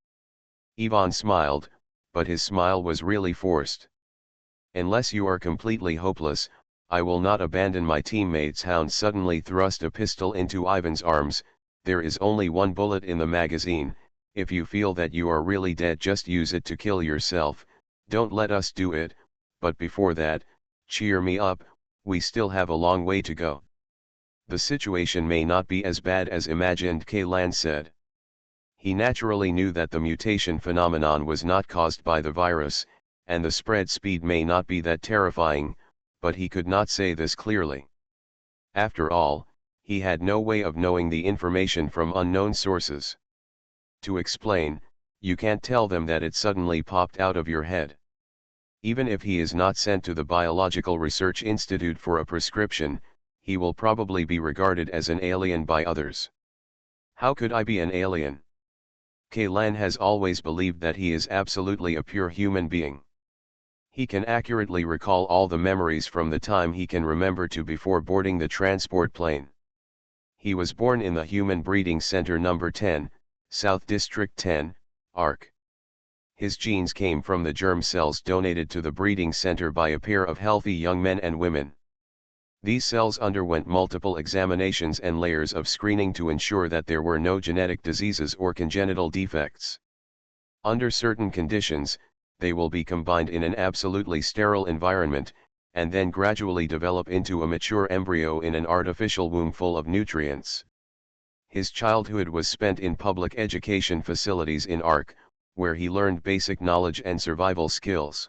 Ivan smiled, but his smile was really forced. Unless you are completely hopeless, I will not abandon my teammates. Hound suddenly thrust a pistol into Ivan's arms. There is only one bullet in the magazine. If you feel that you are really dead, just use it to kill yourself. Don't let us do it, but before that, cheer me up, we still have a long way to go. The situation may not be as bad as imagined, Kaylan said. He naturally knew that the mutation phenomenon was not caused by the virus, and the spread speed may not be that terrifying, but he could not say this clearly. After all, he had no way of knowing the information from unknown sources. To explain, you can't tell them that it suddenly popped out of your head. Even if he is not sent to the Biological Research Institute for a prescription, he will probably be regarded as an alien by others. How could I be an alien? Kaylan has always believed that he is absolutely a pure human being. He can accurately recall all the memories from the time he can remember to before boarding the transport plane. He was born in the Human Breeding Center No. 10, South District 10, ARC. His genes came from the germ cells donated to the breeding center by a pair of healthy young men and women. These cells underwent multiple examinations and layers of screening to ensure that there were no genetic diseases or congenital defects. Under certain conditions, they will be combined in an absolutely sterile environment, and then gradually develop into a mature embryo in an artificial womb full of nutrients. His childhood was spent in public education facilities in ARC, where he learned basic knowledge and survival skills.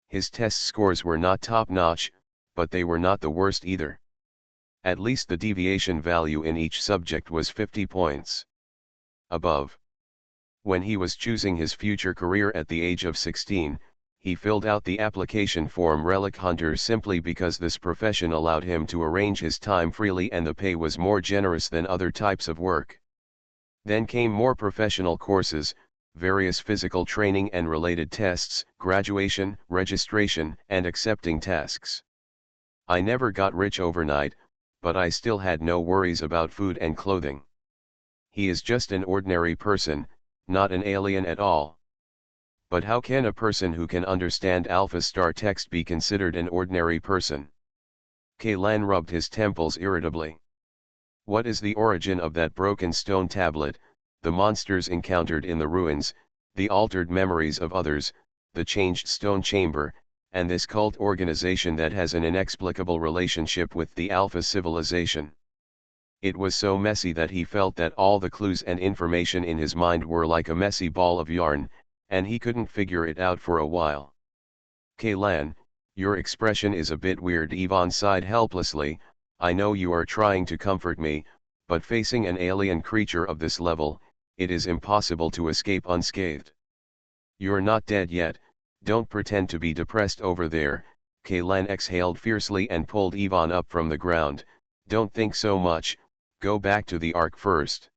His test scores were not top-notch, but they were not the worst either. At least the deviation value in each subject was 50 points above. When he was choosing his future career at the age of 16, he filled out the application form Relic Hunter simply because this profession allowed him to arrange his time freely and the pay was more generous than other types of work. Then came more professional courses, various physical training and related tests, graduation, registration, and accepting tasks. I never got rich overnight, but I still had no worries about food and clothing. He is just an ordinary person, not an alien at all. But how can a person who can understand Alpha Star text be considered an ordinary person? Kaylan rubbed his temples irritably. What is the origin of that broken stone tablet, the monsters encountered in the ruins, the altered memories of others, the changed stone chamber, and this cult organization that has an inexplicable relationship with the Alpha civilization? It was so messy that he felt that all the clues and information in his mind were like a messy ball of yarn, and he couldn't figure it out for a while. Kaylan, your expression is a bit weird. Ivan sighed helplessly. I know you are trying to comfort me, but facing an alien creature of this level, it is impossible to escape unscathed. You're not dead yet, don't pretend to be depressed over there. Kaylan exhaled fiercely and pulled Ivan up from the ground. Don't think so much, go back to the Ark first.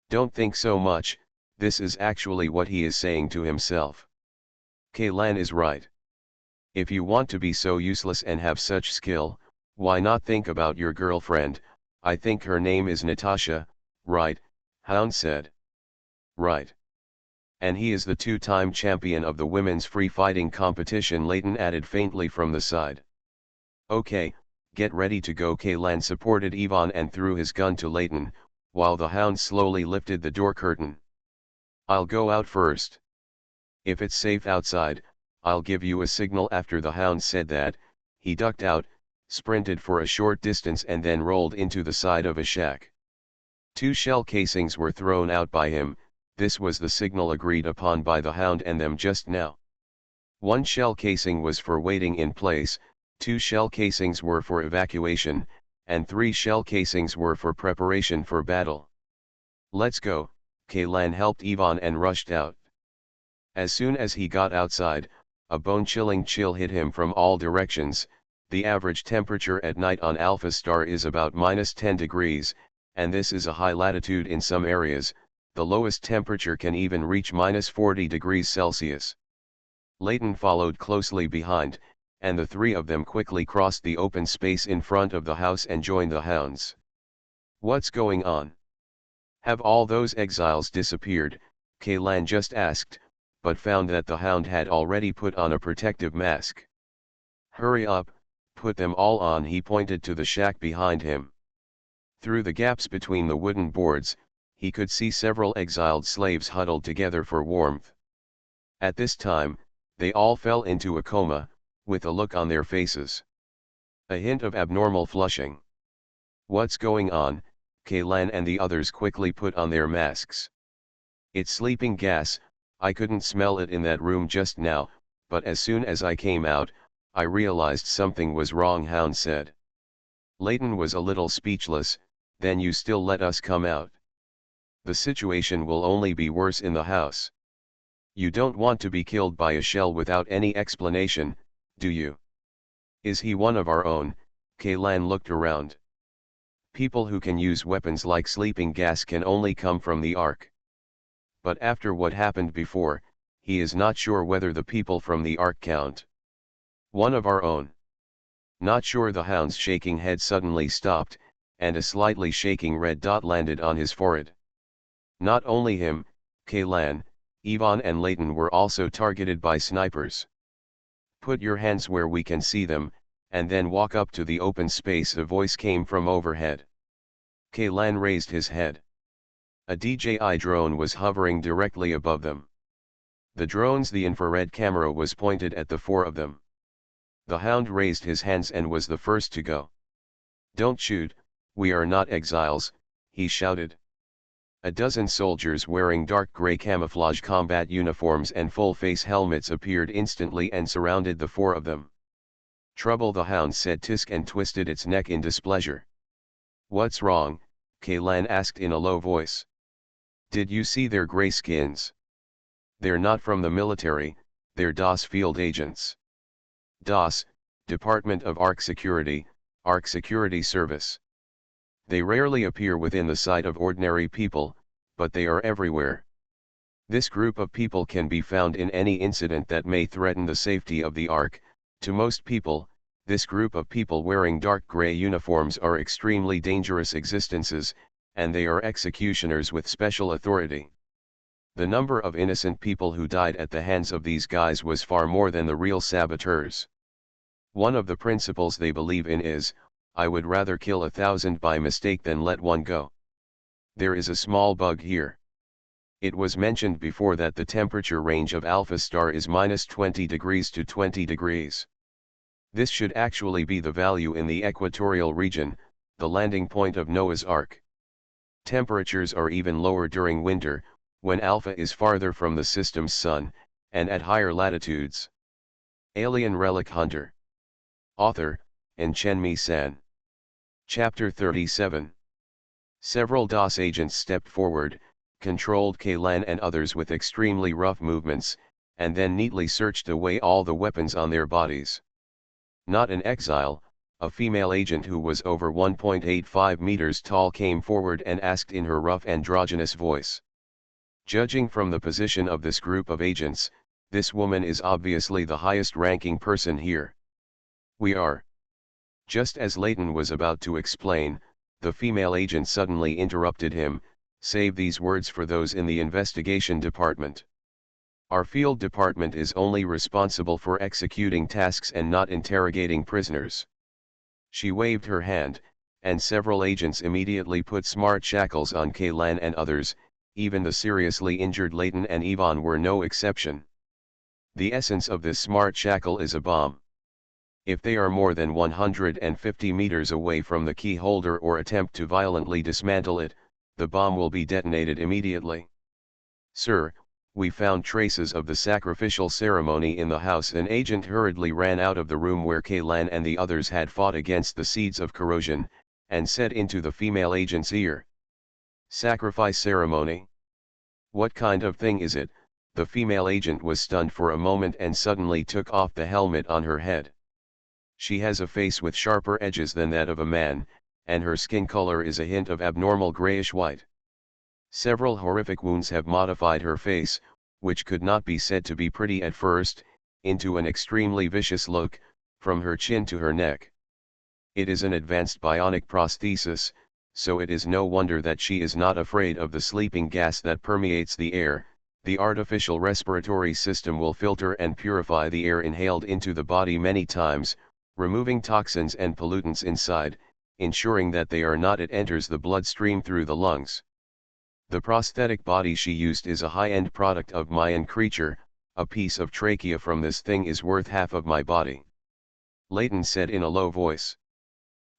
Don't think so much, this is actually what he is saying to himself. Kaylan is right. If you want to be so useless and have such skill, why not think about your girlfriend? I think her name is Natasha, right? Hound said. Right. And he is the two-time champion of the women's free-fighting competition, Leighton added faintly from the side. Okay, get ready to go. Kaylan supported Ivan and threw his gun to Leighton, while the Hound slowly lifted the door curtain. I'll go out first. If it's safe outside, I'll give you a signal. After the Hound said that, he ducked out, sprinted for a short distance and then rolled into the side of a shack. 2 shell casings were thrown out by him. This was the signal agreed upon by the Hound and them just now. 1 shell casing was for waiting in place, 2 shell casings were for evacuation, and 3 shell casings were for preparation for battle. "Let's go," Kaylan helped Ivan and rushed out. As soon as he got outside, a bone-chilling chill hit him from all directions. The average temperature at night on Alpha Star is about -10 degrees, and this is a high latitude in some areas. The lowest temperature can even reach -40 degrees Celsius. Leighton followed closely behind, and the three of them quickly crossed the open space in front of the house and joined the hounds. "What's going on? Have all those exiles disappeared?" Kaylan just asked, but found that the hound had already put on a protective mask. "Hurry up, put them all on." He pointed to the shack behind him. Through the gaps between the wooden boards, he could see several exiled slaves huddled together for warmth. At this time, they all fell into a coma, with a look on their faces. A hint of abnormal flushing. "What's going on?" Kaylan and the others quickly put on their masks. "It's sleeping gas. I couldn't smell it in that room just now, but as soon as I came out, I realized something was wrong," Hound said. Leighton was a little speechless. "Then you still let us come out? The situation will only be worse in the house. You don't want to be killed by a shell without any explanation, do you? Is he one of our own?" Kaylan looked around. "People who can use weapons like sleeping gas can only come from the Ark. But after what happened before, he is not sure whether the people from the Ark count. One of our own. Not sure." The hound's shaking head suddenly stopped, and a slightly shaking red dot landed on his forehead. Not only him, Kaylan, Ivan and Leighton were also targeted by snipers. "Put your hands where we can see them, and then walk up to the open space," a voice came from overhead. Kaylan raised his head. A DJI drone was hovering directly above them. The infrared camera was pointed at the four of them. The hound raised his hands and was the first to go. "Don't shoot, we are not exiles," he shouted. A dozen soldiers wearing dark gray camouflage combat uniforms and full-face helmets appeared instantly and surrounded the four of them. "Trouble," the hound said tisk and twisted its neck in displeasure. "What's wrong?" Kaylan asked in a low voice. "Did you see their gray skins? They're not from the military, they're DOS field agents. DOS, Department of Ark Security, Ark Security Service. They rarely appear within the sight of ordinary people, but they are everywhere. This group of people can be found in any incident that may threaten the safety of the Ark. To most people, this group of people wearing dark gray uniforms are extremely dangerous existences, and they are executioners with special authority. The number of innocent people who died at the hands of these guys was far more than the real saboteurs. One of the principles they believe in is, I would rather kill 1,000 by mistake than let one go. There is a small bug here. It was mentioned before that the temperature range of Alpha Star is -20 degrees to 20 degrees. This should actually be the value in the equatorial region, the landing point of Noah's Ark. Temperatures are even lower during winter, when Alpha is farther from the system's sun, and at higher latitudes. Alien Relic Hunter. Author, Enchenmi San. Chapter 37. Several DOS agents stepped forward, controlled Kaylan and others with extremely rough movements, and then neatly searched away all the weapons on their bodies. Not an exile, a female agent who was over 1.85 meters tall came forward and asked in her rough androgynous voice. Judging from the position of this group of agents, this woman is obviously the highest-ranking person here. We are. Just as Leighton was about to explain, the female agent suddenly interrupted him. Save these words for those in the investigation department. Our field department is only responsible for executing tasks and not interrogating prisoners. She waved her hand, and several agents immediately put smart shackles on Kaylan and others. Even the seriously injured Leighton and Ivan were no exception. The essence of this smart shackle is a bomb. If they are more than 150 meters away from the key holder or attempt to violently dismantle it, the bomb will be detonated immediately. "Sir, We found traces of the sacrificial ceremony in the house. An agent hurriedly ran out of the room where Kaylan and the others had fought against the seeds of corrosion, and said into the female agent's ear, "Sacrifice ceremony? What kind of thing is it?" The female agent was stunned for a moment and suddenly took off the helmet on her head. She has a face with sharper edges than that of a man, and her skin color is a hint of abnormal grayish-white. Several horrific wounds have modified her face, which could not be said to be pretty at first, into an extremely vicious look, from her chin to her neck. It is an advanced bionic prosthesis, so it is no wonder that she is not afraid of the sleeping gas that permeates the air. The artificial respiratory system will filter and purify the air inhaled into the body many times, removing toxins and pollutants inside, ensuring that it enters the bloodstream through the lungs. The prosthetic body she used is a high-end product of Mayan creature. A piece of trachea from this thing is worth half of my body. Layton said in a low voice.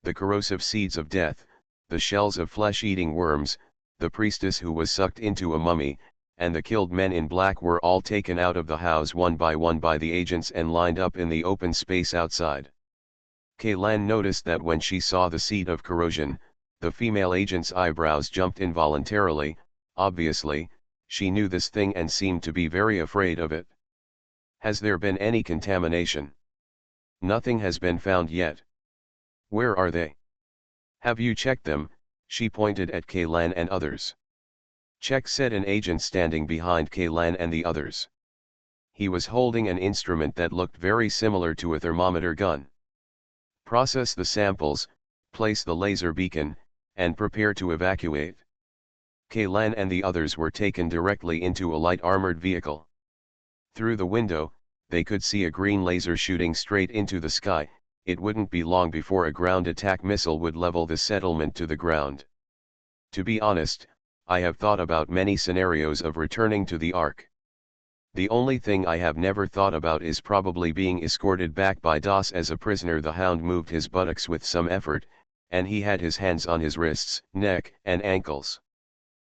The corrosive seeds of death, the shells of flesh-eating worms, the priestess who was sucked into a mummy, and the killed men in black were all taken out of the house one by the agents and lined up in the open space outside. Kaylan noticed that when she saw the seed of corrosion, the female agent's eyebrows jumped involuntarily. Obviously, she knew this thing and seemed to be very afraid of it. Has there been any contamination? Nothing has been found yet. Where are they? Have you checked them? She pointed at Kaylan and others. Check, said an agent standing behind Kaylan and the others. He was holding an instrument that looked very similar to a thermometer gun. Process the samples, place the laser beacon, and prepare to evacuate. Kaylan and the others were taken directly into a light armored vehicle. Through the window, they could see a green laser shooting straight into the sky. It wouldn't be long before a ground attack missile would level the settlement to the ground. To be honest, I have thought about many scenarios of returning to the Ark. The only thing I have never thought about is probably being escorted back by DOS as a prisoner. The Hound moved his buttocks with some effort, and he had his hands on his wrists, neck, and ankles.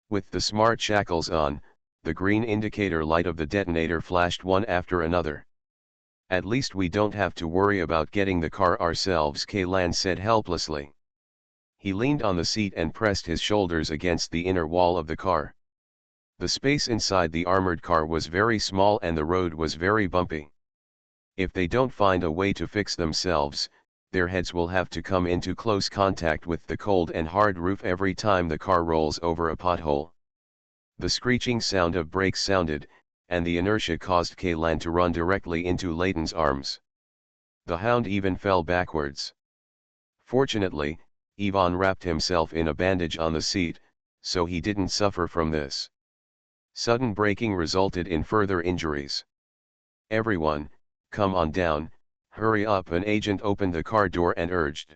With the smart shackles on, the green indicator light of the detonator flashed one after another. At least we don't have to worry about getting the car ourselves, Kaylan said helplessly. He leaned on the seat and pressed his shoulders against the inner wall of the car. The space inside the armored car was very small and the road was very bumpy. If they don't find a way to fix themselves, their heads will have to come into close contact with the cold and hard roof every time the car rolls over a pothole. The screeching sound of brakes sounded, and the inertia caused Kaylan to run directly into Layton's arms. The Hound even fell backwards. Fortunately, Ivan wrapped himself in a bandage on the seat, so he didn't suffer from this. Sudden braking resulted in further injuries. Everyone, come on down, hurry up, an agent opened the car door and urged.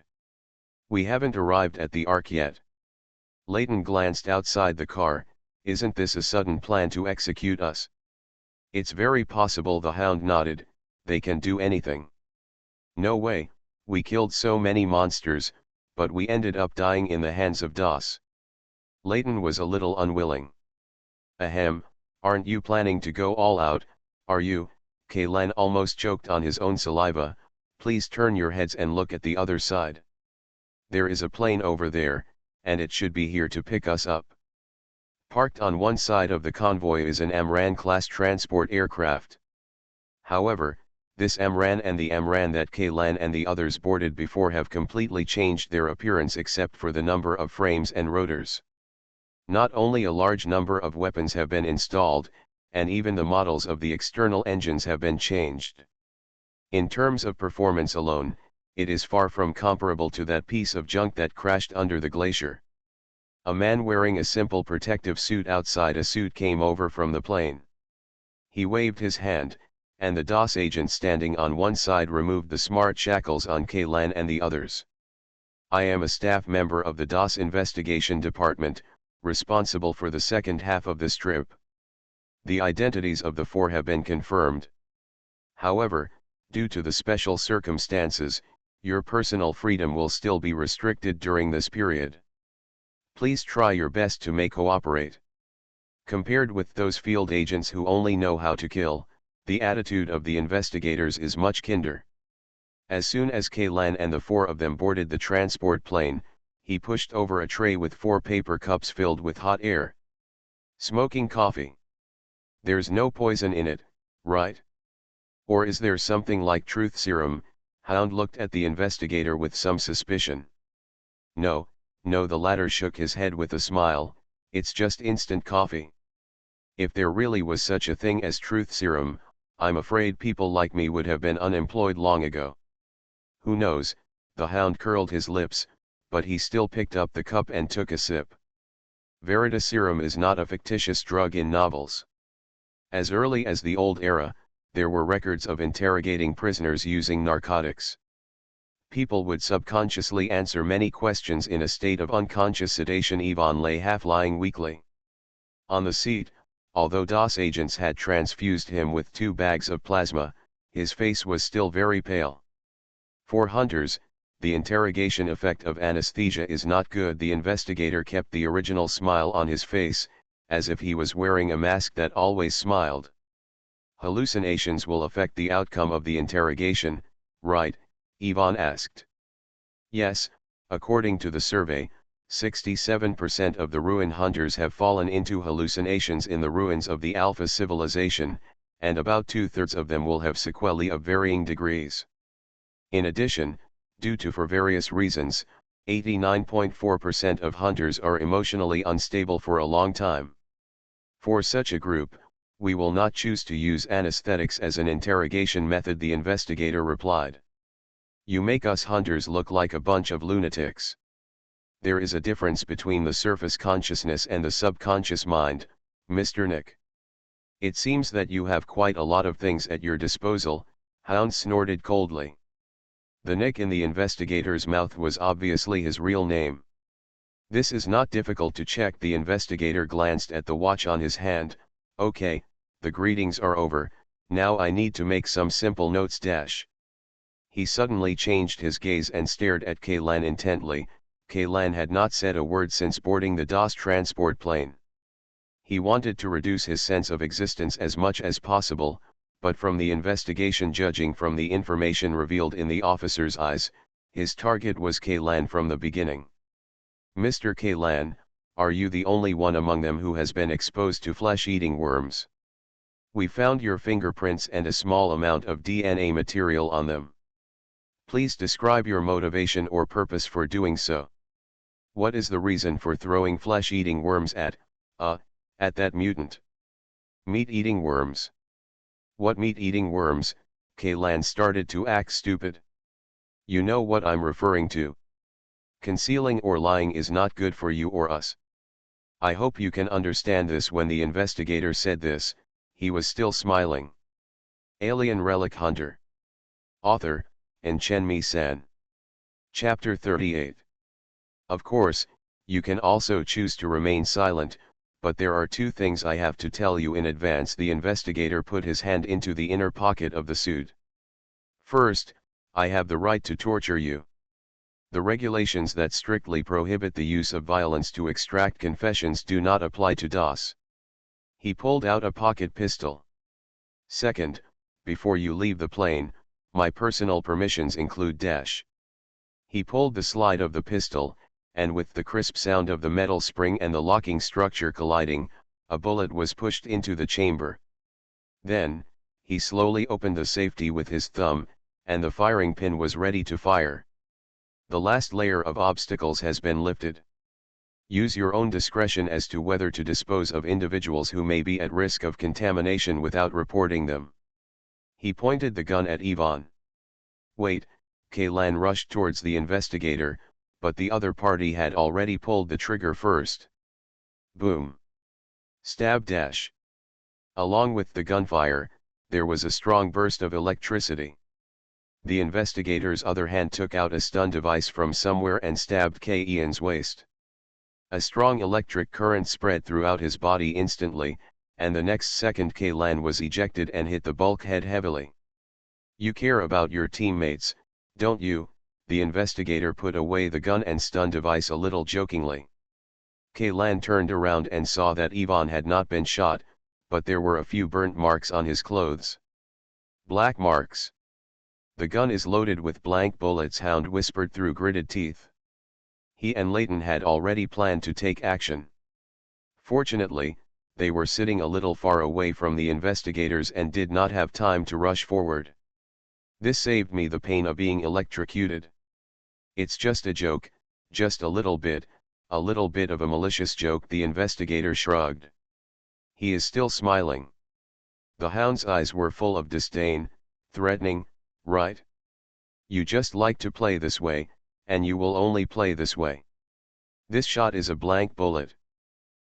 We haven't arrived at the Ark yet. Layton glanced outside the car. Isn't this a sudden plan to execute us? It's very possible, the Hound nodded. They can do anything. No way, we killed so many monsters, but we ended up dying in the hands of DOS. Layton was a little unwilling. Ahem, aren't you planning to go all out, are you? Kaylan almost choked on his own saliva. Please turn your heads and look at the other side. There is a plane over there, and it should be here to pick us up. Parked on one side of the convoy is an Amran-class transport aircraft. However, this Amran and the Amran that Kaylan and the others boarded before have completely changed their appearance except for the number of frames and rotors. Not only a large number of weapons have been installed, and even the models of the external engines have been changed. In terms of performance alone, it is far from comparable to that piece of junk that crashed under the glacier. A man wearing a simple protective suit outside a suit came over from the plane. He waved his hand, and the DOS agent standing on one side removed the smart shackles on Kaylan and the others. I am a staff member of the DOS investigation department, responsible for the second half of this trip. The identities of the four have been confirmed. However, due to the special circumstances, your personal freedom will still be restricted during this period. Please try your best to cooperate. Compared with those field agents who only know how to kill, the attitude of the investigators is much kinder. As soon as Kaylan and the four of them boarded the transport plane, he pushed over a tray with 4 paper cups filled with hot air. Smoking coffee. There's no poison in it, right? Or is there something like truth serum? Hound looked at the investigator with some suspicion. No, no, the latter shook his head with a smile, it's just instant coffee. If there really was such a thing as truth serum, I'm afraid people like me would have been unemployed long ago. Who knows, the Hound curled his lips, but he still picked up the cup and took a sip. Veritaserum is not a fictitious drug in novels. As early as the Old Era, there were records of interrogating prisoners using narcotics. People would subconsciously answer many questions in a state of unconscious sedation. Ivan lay half-lying weakly on the seat. Although DOS agents had transfused him with 2 bags of plasma, his face was still very pale. For hunters, the interrogation effect of anesthesia is not good. The investigator kept the original smile on his face, as if he was wearing a mask that always smiled. Hallucinations will affect the outcome of the interrogation, right? Ivan asked. Yes, according to the survey, 67% of the ruin hunters have fallen into hallucinations in the ruins of the Alpha civilization, and about 2/3 of them will have sequelae of varying degrees. In addition, due to for various reasons, 89.4% of hunters are emotionally unstable for a long time. For such a group, we will not choose to use anesthetics as an interrogation method, the investigator replied. You make us hunters look like a bunch of lunatics. There is a difference between the surface consciousness and the subconscious mind, Mr. Nick. It seems that you have quite a lot of things at your disposal, Hound snorted coldly. The Nick in the investigator's mouth was obviously his real name. This is not difficult to check. The investigator glanced at the watch on his hand. Okay, the greetings are over, now I need to make some simple notes. He suddenly changed his gaze and stared at Kaylan intently. Kaylan had not said a word since boarding the DOS transport plane. He wanted to reduce his sense of existence as much as possible, but from the investigation, judging from the information revealed in the officer's eyes, his target was Kaylan from the beginning. Mr. Kaylan, are you the only one among them who has been exposed to flesh-eating worms? We found your fingerprints and a small amount of DNA material on them. Please describe your motivation or purpose for doing so. What is the reason for throwing flesh-eating worms at that mutant? Meat-eating worms. What meat-eating worms? Kaylan started to act stupid. You know what I'm referring to. Concealing or lying is not good for you or us. I hope you can understand this. When the investigator said this, he was still smiling. Alien Relic Hunter. Author, Chen-Mi-san. Chapter 38. Of course, you can also choose to remain silent, but there are 2 things I have to tell you in advance. The investigator put his hand into the inner pocket of the suit. First, I have the right to torture you. The regulations that strictly prohibit the use of violence to extract confessions do not apply to DOS. He pulled out a pocket pistol. Second, before you leave the plane, my personal permissions include He pulled the slide of the pistol, and with the crisp sound of the metal spring and the locking structure colliding, a bullet was pushed into the chamber. Then, he slowly opened the safety with his thumb, and the firing pin was ready to fire. The last layer of obstacles has been lifted. Use your own discretion as to whether to dispose of individuals who may be at risk of contamination without reporting them. He pointed the gun at Ivan. Wait, Kaylan rushed towards the investigator, but the other party had already pulled the trigger first. Boom. Stab. Along with the gunfire, there was a strong burst of electricity. The investigator's other hand took out a stun device from somewhere and stabbed Ian's waist. A strong electric current spread throughout his body instantly, and the next second Kaylan was ejected and hit the bulkhead heavily. You care about your teammates, don't you? The investigator put away the gun and stun device a little jokingly. Kaylan turned around and saw that Ivan had not been shot, but there were a few burnt marks on his clothes. Black marks. The gun is loaded with blank bullets, Hound whispered through gritted teeth. He and Leighton had already planned to take action. Fortunately, they were sitting a little far away from the investigators and did not have time to rush forward. This saved me the pain of being electrocuted. It's just a joke, just a little bit of a malicious joke, the investigator shrugged. He is still smiling. The Hound's eyes were full of disdain, threatening, right? You just like to play this way, and you will only play this way. This shot is a blank bullet.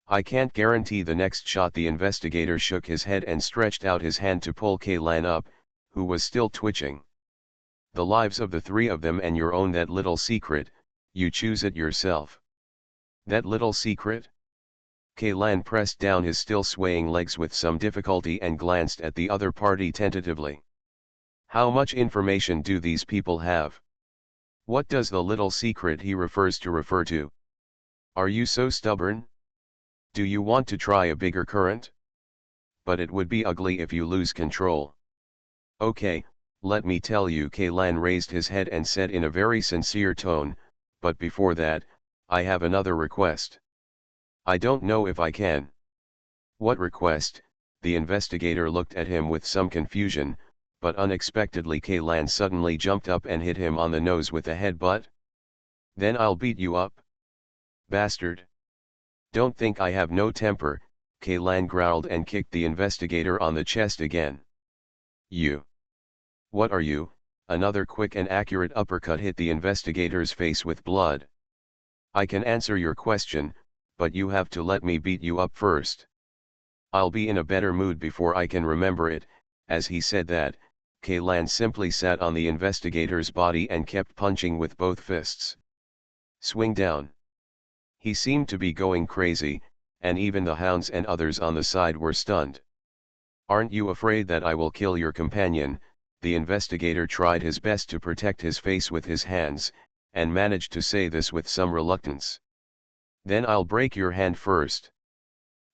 I can't guarantee the next shot. The investigator shook his head and stretched out his hand to pull Kaylan up, who was still twitching. The lives of the three of them and your own, that little secret, you choose it yourself. That little secret? Kaylan pressed down his still swaying legs with some difficulty and glanced at the other party tentatively. How much information do these people have? What does the little secret he refers to refer to? Are you so stubborn? Do you want to try a bigger current? But it would be ugly if you lose control. Okay, let me tell you. Kaylan raised his head and said in a very sincere tone, but before that, I have another request. I don't know if I can. What request? The investigator looked at him with some confusion, but unexpectedly Kaylan suddenly jumped up and hit him on the nose with a headbutt. Then I'll beat you up. Bastard. Don't think I have no temper, Kaylan growled and kicked the investigator on the chest again. You. What are you? Another quick and accurate uppercut hit the investigator's face with blood. I can answer your question, but you have to let me beat you up first. I'll be in a better mood before I can remember it. As he said that, Kaylan simply sat on the investigator's body and kept punching with both fists. Swing down. He seemed to be going crazy, and even the Hounds and others on the side were stunned. Aren't you afraid that I will kill your companion? The investigator tried his best to protect his face with his hands, and managed to say this with some reluctance. Then I'll break your hand first.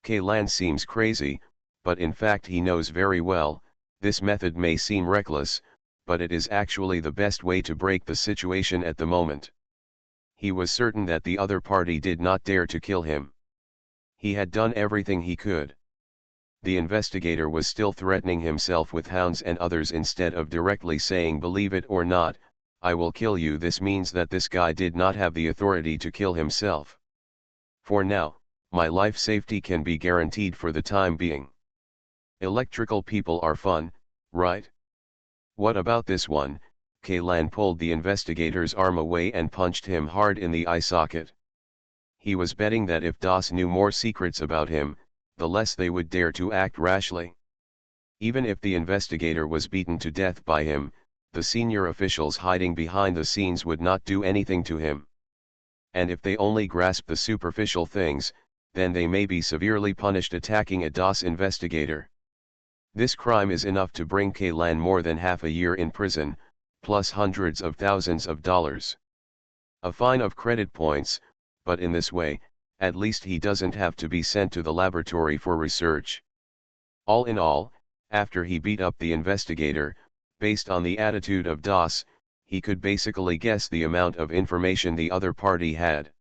Kaylan seems crazy, but in fact he knows very well, this method may seem reckless, but it is actually the best way to break the situation at the moment. He was certain that the other party did not dare to kill him. He had done everything he could. The investigator was still threatening himself with Hounds and others instead of directly saying, believe it or not, I will kill you. This means that this guy did not have the authority to kill himself. For now, my life safety can be guaranteed for the time being. Electrical people are fun, right? What about this one? Kaylan pulled the investigator's arm away and punched him hard in the eye socket. He was betting that if DOS knew more secrets about him, the less they would dare to act rashly. Even if the investigator was beaten to death by him, the senior officials hiding behind the scenes would not do anything to him. And if they only grasp the superficial things, then they may be severely punished. Attacking a DOS investigator. This crime is enough to bring Kaylan more than half a year in prison, plus hundreds of thousands of dollars. A fine of credit points, but in this way, at least he doesn't have to be sent to the laboratory for research. All in all, after he beat up the investigator, based on the attitude of DOS, he could basically guess the amount of information the other party had.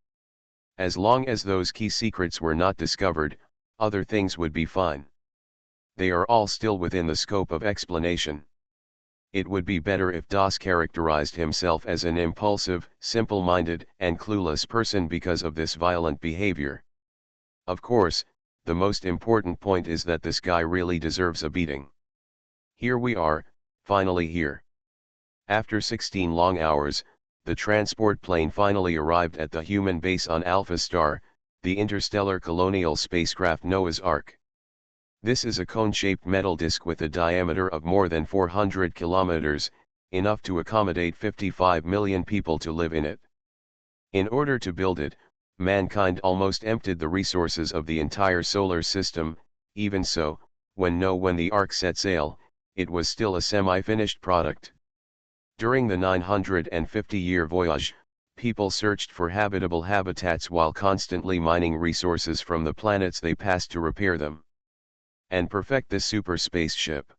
As long as those key secrets were not discovered, other things would be fine. They are all still within the scope of explanation. It would be better if DOS characterized himself as an impulsive, simple-minded, and clueless person because of this violent behavior. Of course, the most important point is that this guy really deserves a beating. Here we are, finally here. After 16 long hours, the transport plane finally arrived at the human base on Alpha Star, the interstellar colonial spacecraft Noah's Ark. This is a cone-shaped metal disk with a diameter of more than 400 kilometers, enough to accommodate 55 million people to live in it. In order to build it, mankind almost emptied the resources of the entire solar system. Even so, when the Ark set sail, it was still a semi-finished product. During the 950-year voyage, People searched for habitable habitats while constantly mining resources from the planets they passed to repair them and perfect this super spaceship.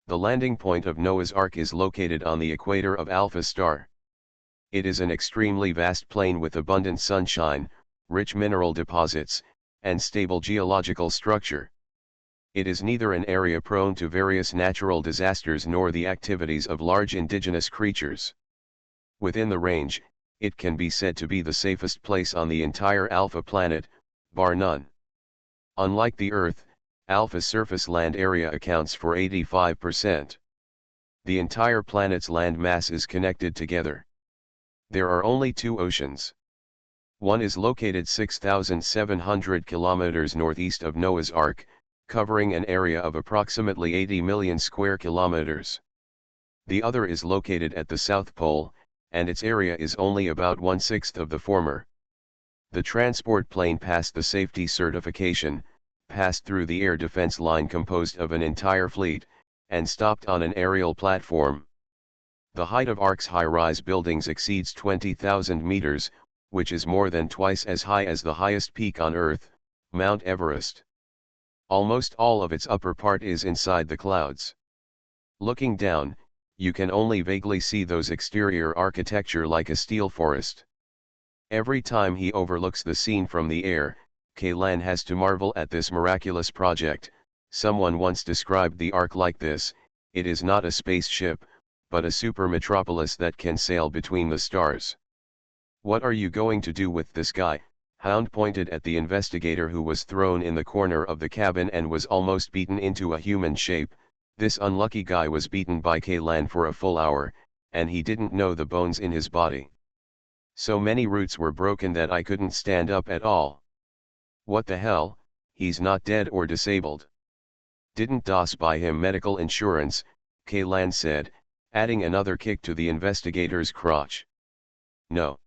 The landing point of Noah's Ark is located on the equator of Alpha Star. It is an extremely vast plain with abundant sunshine, rich mineral deposits, and stable geological structure. It is neither an area prone to various natural disasters nor the activities of large indigenous creatures. Within the range, it can be said to be the safest place on the entire Alpha planet, bar none. Unlike the Earth, Alpha's surface land area accounts for 85%. The entire planet's land mass is connected together. There are only two oceans. One is located 6,700 kilometers northeast of Noah's Ark, covering an area of approximately 80 million square kilometers. The other is located at the South Pole, and its area is only about 1/6 of the former. The transport plane passed the safety certification, passed through the air defense line composed of an entire fleet, and stopped on an aerial platform. The height of Ark's high-rise buildings exceeds 20,000 meters, which is more than twice as high as the highest peak on Earth, Mount Everest. Almost all of its upper part is inside the clouds. Looking down, you can only vaguely see those exterior architecture like a steel forest. Every time he overlooks the scene from the air, Kaylan has to marvel at this miraculous project. Someone once described the Ark like this: it is not a spaceship, but a super metropolis that can sail between the stars. What are you going to do with this guy? Hound pointed at the investigator who was thrown in the corner of the cabin and was almost beaten into a human shape. This unlucky guy was beaten by Kaylan for a full hour, and he didn't know the bones in his body. So many roots were broken that I couldn't stand up at all. What the hell, he's not dead or disabled. Didn't DOS buy him medical insurance, Kaylan said, adding another kick to the investigator's crotch. No.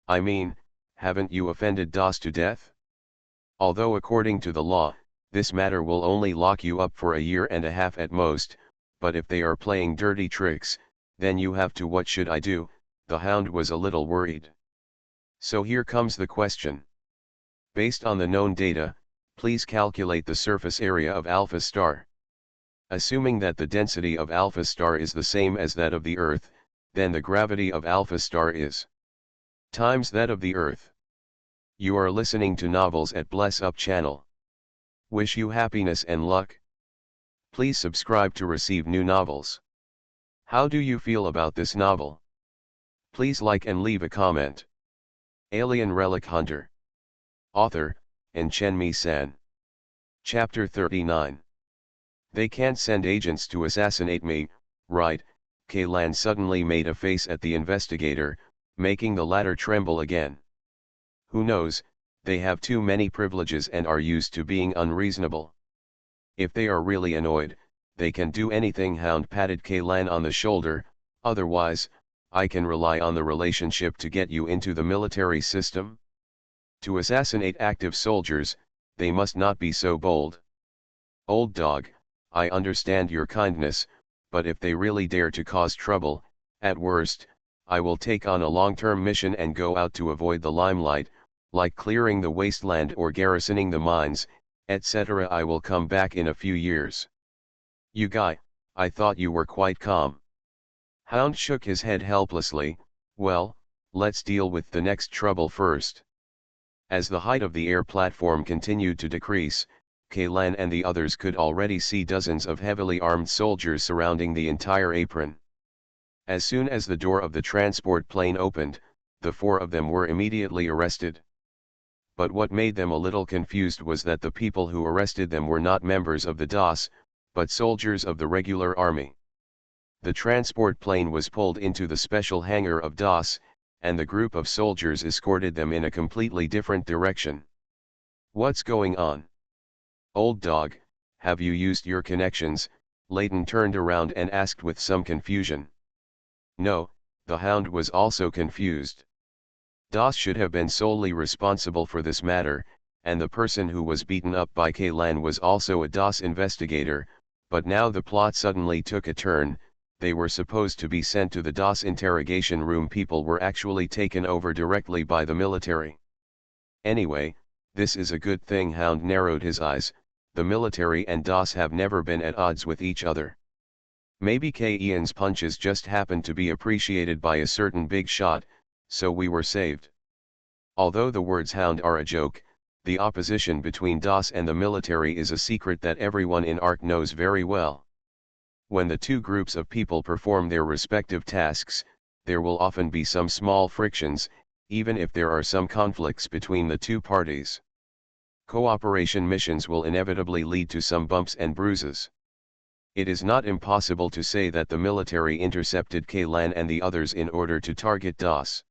I mean, haven't you offended DOS to death? Although according to the law, this matter will only lock you up for a year and a half at most, but if they are playing dirty tricks, then you have to. What should I do? The Hound was a little worried. So here comes the question. Based on the known data, please calculate the surface area of Alpha Star. Assuming that the density of Alpha Star is the same as that of the Earth, then the gravity of Alpha Star is times that of the Earth. You are listening to Novels at Bless Up channel. Wish you happiness and luck. Please subscribe to receive new novels. How do you feel about this novel? Please like and leave a comment. Alien Relic Hunter. Author, Chen-Mi-san. Chapter 39. They can't send agents to assassinate me, right? Kaylan suddenly made a face at the investigator, making the latter tremble again. Who knows, they have too many privileges and are used to being unreasonable. If they are really annoyed, they can do anything. Hound patted Kaylan on the shoulder. Otherwise, I can rely on the relationship to get you into the military system. To assassinate active soldiers, they must not be so bold. Old dog, I understand your kindness, but if they really dare to cause trouble, at worst, I will take on a long-term mission and go out to avoid the limelight, like clearing the wasteland or garrisoning the mines, etc. I will come back in a few years. You guy, I thought you were quite calm. Hound shook his head helplessly. Well, let's deal with the next trouble first. As the height of the air platform continued to decrease, Kaylan and the others could already see dozens of heavily armed soldiers surrounding the entire apron. As soon as the door of the transport plane opened, the four of them were immediately arrested. But what made them a little confused was that the people who arrested them were not members of the DOS, but soldiers of the regular army. The transport plane was pulled into the special hangar of DOS, and the group of soldiers escorted them in a completely different direction. What's going on? Old dog, have you used your connections? Layton turned around and asked with some confusion. No, the Hound was also confused. DOS should have been solely responsible for this matter, and the person who was beaten up by Kaylan was also a DOS investigator, but now the plot suddenly took a turn. they were supposed to be sent to the DOS interrogation room. People were actually taken over directly by the military. Anyway, this is a good thing. Hound narrowed his eyes. The military and DOS have never been at odds with each other. Maybe Ian's punches just happened to be appreciated by a certain big shot, so we were saved. Although the words hound are a joke, the opposition between DOS and the military is a secret that everyone in ARC knows very well. When the two groups of people perform their respective tasks, there will often be some small frictions, even if there are some conflicts between the two parties. Cooperation missions will inevitably lead to some bumps and bruises. It is not impossible to say that the military intercepted Kaylan and the others in order to target DOS.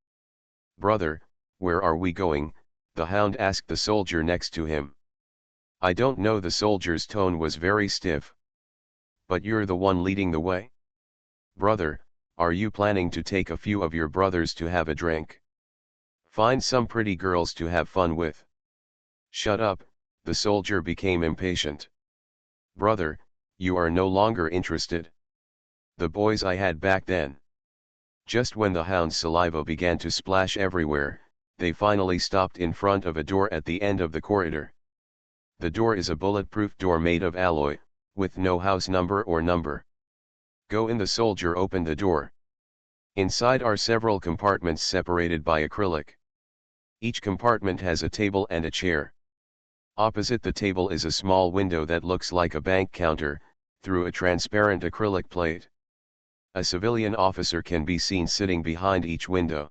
"Brother, where are we going?" the Hound asked the soldier next to him. "I don't know." The soldier's tone was very stiff. "But you're the one leading the way. Brother, are you planning to take a few of your brothers to have a drink? Find some pretty girls to have fun with?" "Shut up," the soldier became impatient. "Brother, you are no longer interested. The boys I had back then." Just when the Hound's saliva began to splash everywhere, they finally stopped in front of a door at the end of the corridor. The door is a bulletproof door made of alloy, with no house number or number. "Go in." The soldier opened the door. Inside are several compartments separated by acrylic. Each compartment has a table and a chair. Opposite the table is a small window that looks like a bank counter, through a transparent acrylic plate. A civilian officer can be seen sitting behind each window.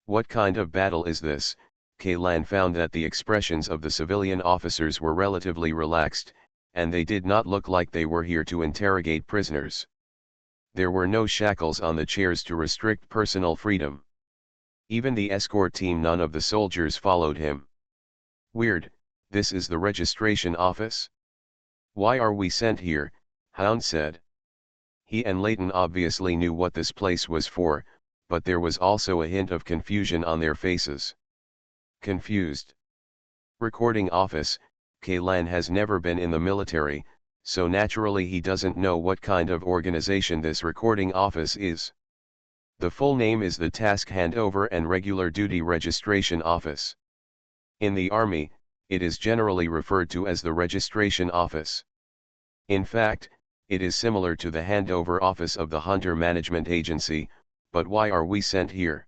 What kind of battle is this? Kaylan found that the expressions of the civilian officers were relatively relaxed, and they did not look like they were here to interrogate prisoners. There were no shackles on the chairs to restrict personal freedom. Even the escort team, none of the soldiers followed him. "Weird, this is the registration office? Why are we sent here?" Hound said. He and Layton obviously knew what this place was for, but there was also a hint of confusion on their faces. "Confused? Recording office." Kaylan has never been in the military, so naturally he doesn't know what kind of organization this recording office is. The full name is the Task Handover and Regular Duty Registration Office. In the Army, it is generally referred to as the Registration Office. In fact, it is similar to the Handover Office of the Hunter Management Agency. But why are we sent here?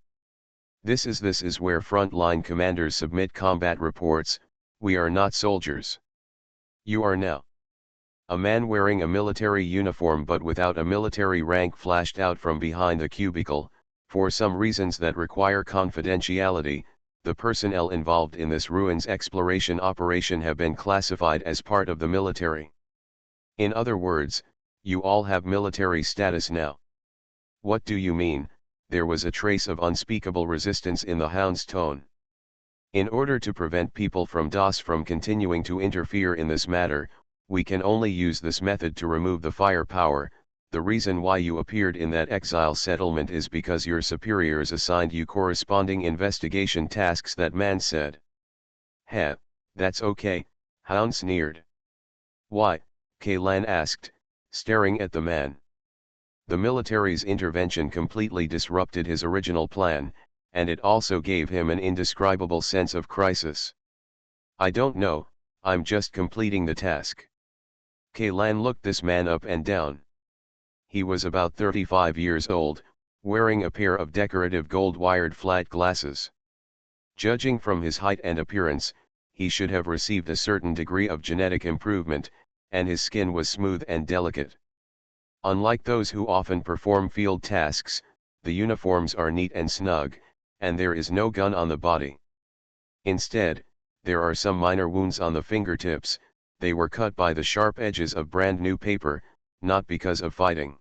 This is where frontline commanders submit combat reports. We are not soldiers. You are now. A man wearing a military uniform but without a military rank flashed out from behind the cubicle. For some reasons that require confidentiality, the personnel involved in this ruins exploration operation have been classified as part of the military. In other words, you all have military status now. What do you mean? There was a trace of unspeakable resistance in the Hound's tone. In order to prevent people from DOS from continuing to interfere in this matter, we can only use this method to remove the firepower. The reason why you appeared in that exile settlement is because your superiors assigned you corresponding investigation tasks, that man said. "Heh, that's okay," Hound sneered. "Why?" Kaylan asked, staring at the man. The military's intervention completely disrupted his original plan, and it also gave him an indescribable sense of crisis. "I don't know, I'm just completing the task." Kaylan looked this man up and down. He was about 35 years old, wearing a pair of decorative gold-wired flat glasses. Judging from his height and appearance, he should have received a certain degree of genetic improvement, and his skin was smooth and delicate. Unlike those who often perform field tasks, the uniforms are neat and snug, and there is no gun on the body. Instead, there are some minor wounds on the fingertips. They were cut by the sharp edges of brand new paper, not because of fighting.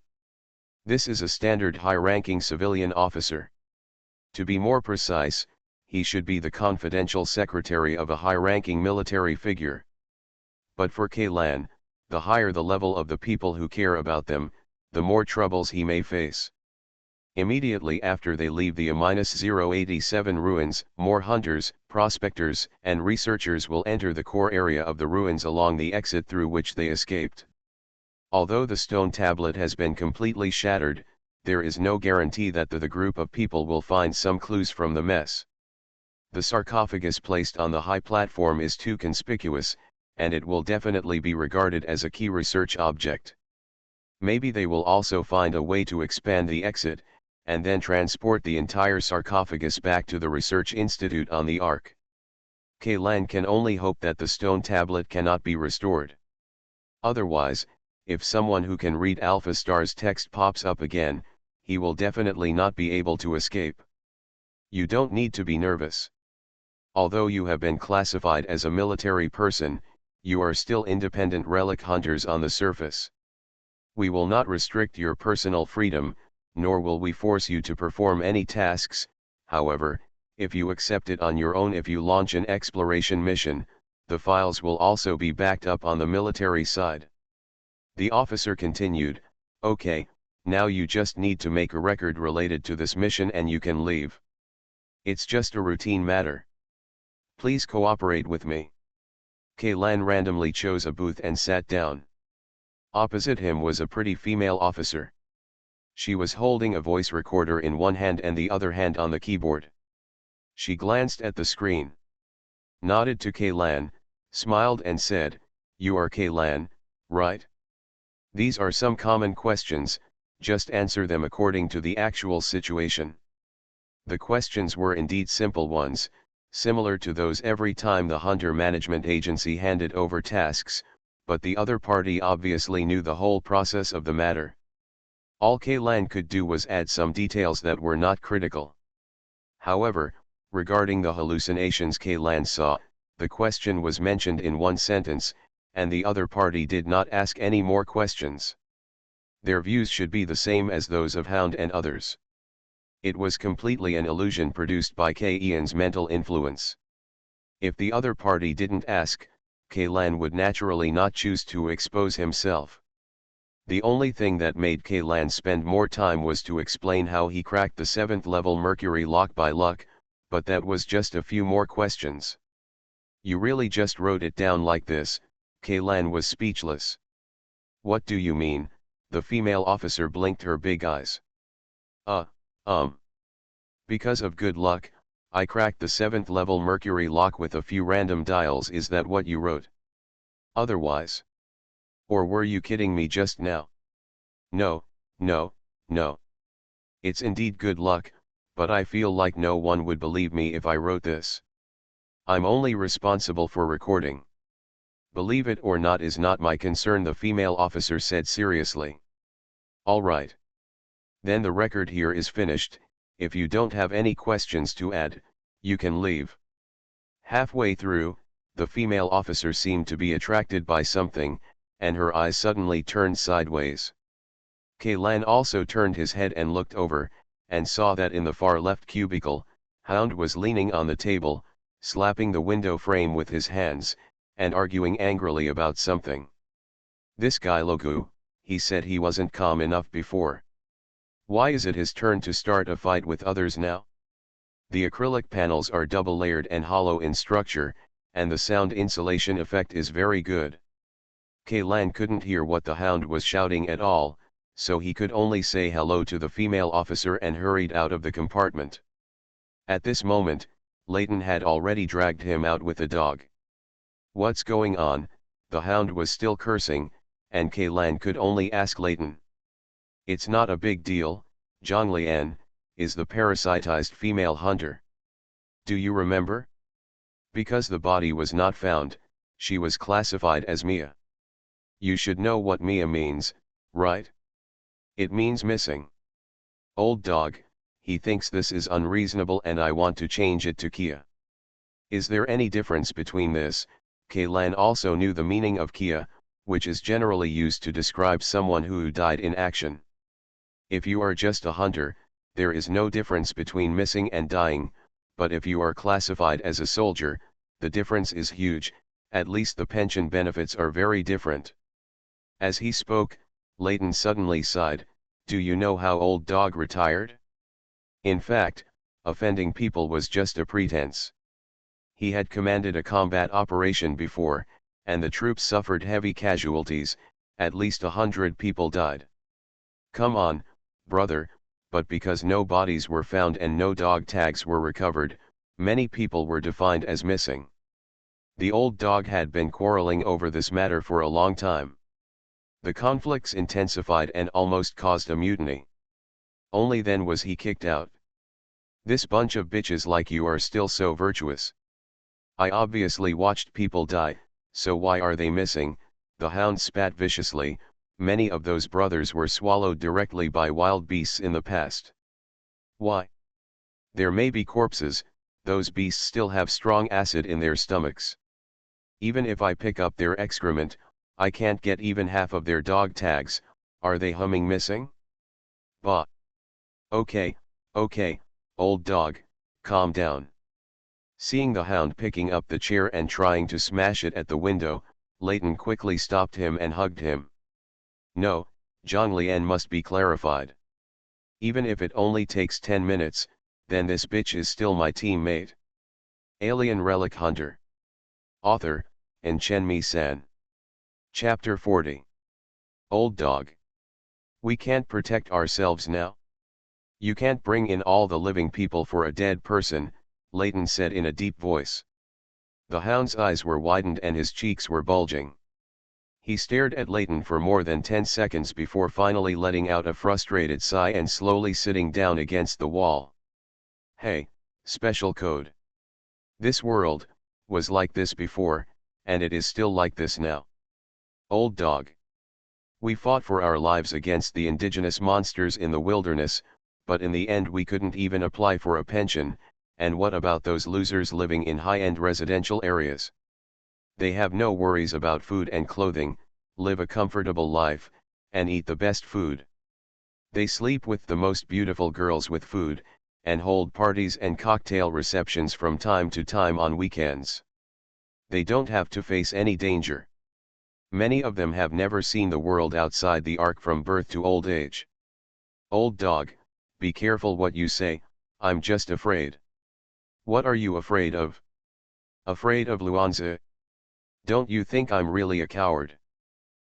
This is a standard high-ranking civilian officer. To be more precise, he should be the confidential secretary of a high-ranking military figure. But for Kaylan, the higher the level of the people who care about them, the more troubles he may face. Immediately after they leave the A-087 ruins, more hunters, prospectors, and researchers will enter the core area of the ruins along the exit through which they escaped. Although the stone tablet has been completely shattered, there is no guarantee that the group of people will find some clues from the mess. The sarcophagus placed on the high platform is too conspicuous, and it will definitely be regarded as a key research object. Maybe they will also find a way to expand the exit, and then transport the entire sarcophagus back to the research institute on the Ark. Kaylan can only hope that the stone tablet cannot be restored. Otherwise, if someone who can read Alpha Star's text pops up again, he will definitely not be able to escape. You don't need to be nervous. Although you have been classified as a military person, you are still independent relic hunters on the surface. We will not restrict your personal freedom, nor will we force you to perform any tasks. However, if you accept it on your own, if you launch an exploration mission, the files will also be backed up on the military side. The officer continued, "Okay, now you just need to make a record related to this mission and you can leave. It's just a routine matter. Please cooperate with me." Kaylan randomly chose a booth and sat down. Opposite him was a pretty female officer. She was holding a voice recorder in one hand and the other hand on the keyboard. She glanced at the screen, nodded to Kaylan, smiled and said, "You are Kaylan, right? These are some common questions, just answer them according to the actual situation." The questions were indeed simple ones, similar to those every time the Hunter Management Agency handed over tasks, but the other party obviously knew the whole process of the matter. All Kaylan could do was add some details that were not critical. However, regarding the hallucinations Kaylan saw, the question was mentioned in one sentence, and the other party did not ask any more questions. Their views should be the same as those of Hound and others. It was completely an illusion produced by Ian's mental influence. If the other party didn't ask, Kaylan would naturally not choose to expose himself. The only thing that made Kaylan spend more time was to explain how he cracked the 7th level Mercury lock by luck, but that was just a few more questions. "You really just wrote it down like this?" Kaylan was speechless. "What do you mean?" The female officer blinked her big eyes. Because of good luck, I cracked the 7th level Mercury lock with a few random dials. Is that what you wrote? Otherwise? Or were you kidding me just now?" No. It's indeed good luck, but I feel like no one would believe me if I wrote this. I'm only responsible for recording. Believe it or not is not my concern," the female officer said seriously. "All right. Then the record here is finished. If you don't have any questions to add, you can leave." Halfway through, the female officer seemed to be attracted by something, and her eyes suddenly turned sideways. Kaylan also turned his head and looked over, and saw that in the far left cubicle, Hound was leaning on the table, slapping the window frame with his hands, and arguing angrily about something. "This guy Logu," he said. "He wasn't calm enough before. Why is it his turn to start a fight with others now?" The acrylic panels are double-layered and hollow in structure, and the sound insulation effect is very good. Kaylan couldn't hear what the Hound was shouting at all, so he could only say hello to the female officer and hurried out of the compartment. At this moment, Leighton had already dragged him out with a dog. "What's going on?" The Hound was still cursing, and Kaylan could only ask Leighton. "It's not a big deal," Zhonglian is the parasitized female hunter. "Do you remember? Because the body was not found, she was classified as Mia. You should know what Mia means, right? It means missing. Old dog, he thinks this is unreasonable and I want to change it to Kia. Is there any difference between this?" Kaylan also knew the meaning of Kia, which is generally used to describe someone who died in action. If you are just a hunter, there is no difference between missing and dying, but if you are classified as a soldier, the difference is huge. At least the pension benefits are very different. As he spoke, Leighton suddenly sighed. "Do you know how Old Dog retired? In fact, offending people was just a pretense. He had commanded a combat operation before, and the troops suffered heavy casualties, At least 100 people died. Come on, brother, but because no bodies were found and no dog tags were recovered, many people were defined as missing. The old dog had been quarreling over this matter for a long time. The conflicts intensified and almost caused a mutiny. Only then was he kicked out. This bunch of bitches like you are still so virtuous. I obviously watched people die, so why are they missing? The hound spat viciously. Many of those brothers were swallowed directly by wild beasts in the past. Why? There may be corpses, those beasts still have strong acid in their stomachs. Even if I pick up their excrement, I can't get even half of their dog tags. Are they humming missing? Bah. Okay, old dog, calm down. Seeing the hound picking up the chair and trying to smash it at the window, Leighton quickly stopped him and hugged him. No, Zhonglian must be clarified. Even if it only takes 10 minutes, then this bitch is still my teammate. Alien Relic Hunter. Author, and Chen-Mi-san. Chapter 40. Old dog. We can't protect ourselves now. You can't bring in all the living people for a dead person, Leighton said in a deep voice. The hound's eyes were widened and his cheeks were bulging. He stared at Leighton for more than 10 seconds before finally letting out a frustrated sigh and slowly sitting down against the wall. Hey, special code. This world was like this before, and it is still like this now. Old dog. We fought for our lives against the indigenous monsters in the wilderness, but in the end we couldn't even apply for a pension, and what about those losers living in high-end residential areas? They have no worries about food and clothing, live a comfortable life, and eat the best food. They sleep with the most beautiful girls with food, and hold parties and cocktail receptions from time to time on weekends. They don't have to face any danger. Many of them have never seen the world outside the ark from birth to old age. Old dog, be careful what you say, I'm just afraid. What are you afraid of? Afraid of Luanza? Don't you think I'm really a coward?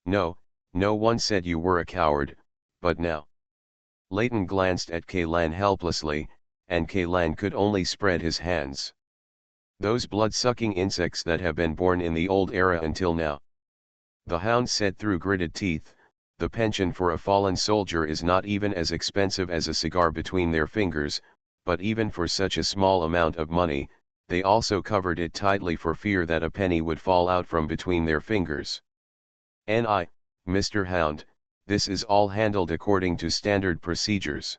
No, no one said you were a coward, but now. Leighton glanced at Kaylan helplessly, and Kaylan could only spread his hands. Those blood-sucking insects that have been born in the old era until now. The hound said through gritted teeth, the pension for a fallen soldier is not even as expensive as a cigar between their fingers, but even for such a small amount of money, they also covered it tightly for fear that a penny would fall out from between their fingers. Mr. Hound, this is all handled according to standard procedures.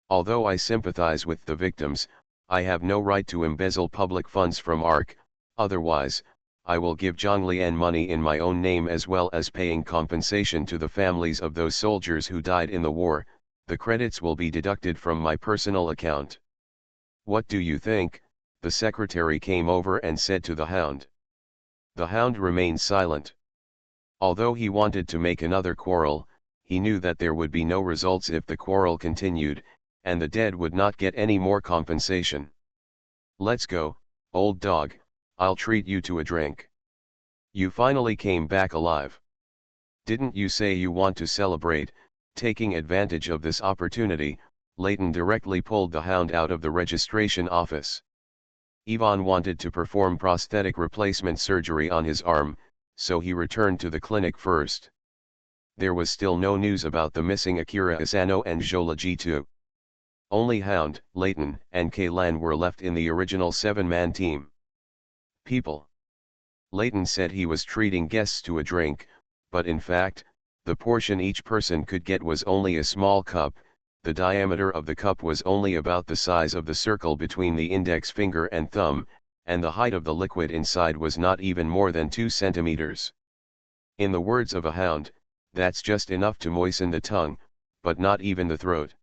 Although I sympathize with the victims, I have no right to embezzle public funds from ARC, otherwise, I will give Zhonglian money in my own name as well as paying compensation to the families of those soldiers who died in the war. The credits will be deducted from my personal account. What do you think? The secretary came over and said to the hound. The hound remained silent. Although he wanted to make another quarrel, he knew that there would be no results if the quarrel continued, and the dead would not get any more compensation. Let's go, old dog, I'll treat you to a drink. You finally came back alive. Didn't you say you want to celebrate? Taking advantage of this opportunity, Leighton directly pulled the hound out of the registration office. Ivan wanted to perform prosthetic replacement surgery on his arm, so he returned to the clinic first. There was still no news about the missing Akira Asano and Jola G2. Only Hound, Leighton, and Kaylan were left in the original 7-man team. People. Leighton said he was treating guests to a drink, but in fact, the portion each person could get was only a small cup. The diameter of the cup was only about the size of the circle between the index finger and thumb, and the height of the liquid inside was not even more than 2 centimeters. In the words of a hound, that's just enough to moisten the tongue, but not even the throat.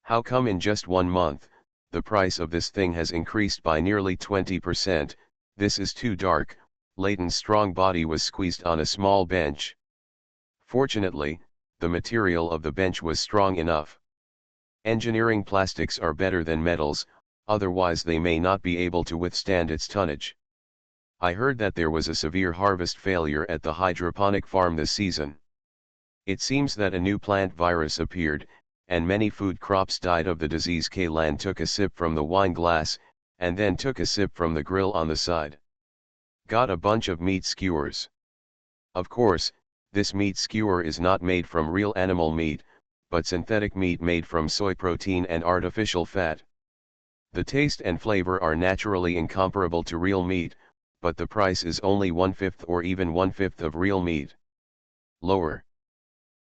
How come in just 1 month, the price of this thing has increased by nearly 20%? This is too dark. Leighton's strong body was squeezed on a small bench. Fortunately, the material of the bench was strong enough. Engineering plastics are better than metals, otherwise they may not be able to withstand its tonnage. I heard that there was a severe harvest failure at the hydroponic farm this season. It seems that a new plant virus appeared, and many food crops died of the disease. Kaylan took a sip from the wine glass, and then took a sip from the grill on the side. Got a bunch of meat skewers. Of course, this meat skewer is not made from real animal meat, but synthetic meat made from soy protein and artificial fat. The taste and flavor are naturally incomparable to real meat, but the price is only 1/5 or even 1/5 of real meat. Lower.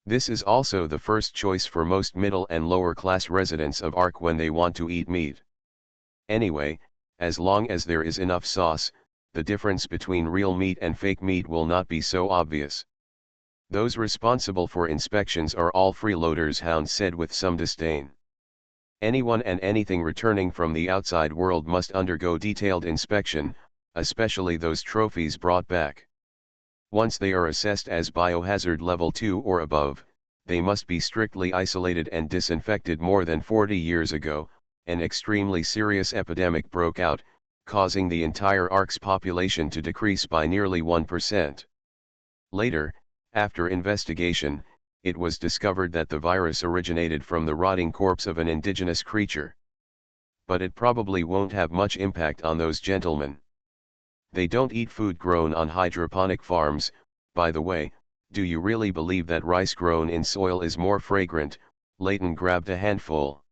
This is also the first choice for most middle and lower class residents of Ark when they want to eat meat. Anyway, as long as there is enough sauce, the difference between real meat and fake meat will not be so obvious. Those responsible for inspections are all freeloaders, Hound said with some disdain. Anyone and anything returning from the outside world must undergo detailed inspection, especially those trophies brought back. Once they are assessed as biohazard level 2 or above, they must be strictly isolated and disinfected. More than 40 years ago, an extremely serious epidemic broke out, causing the entire Ark's population to decrease by nearly 1%. Later, after investigation, it was discovered that the virus originated from the rotting corpse of an indigenous creature. But it probably won't have much impact on those gentlemen. They don't eat food grown on hydroponic farms. By the way, do you really believe that rice grown in soil is more fragrant? Leighton grabbed a handful.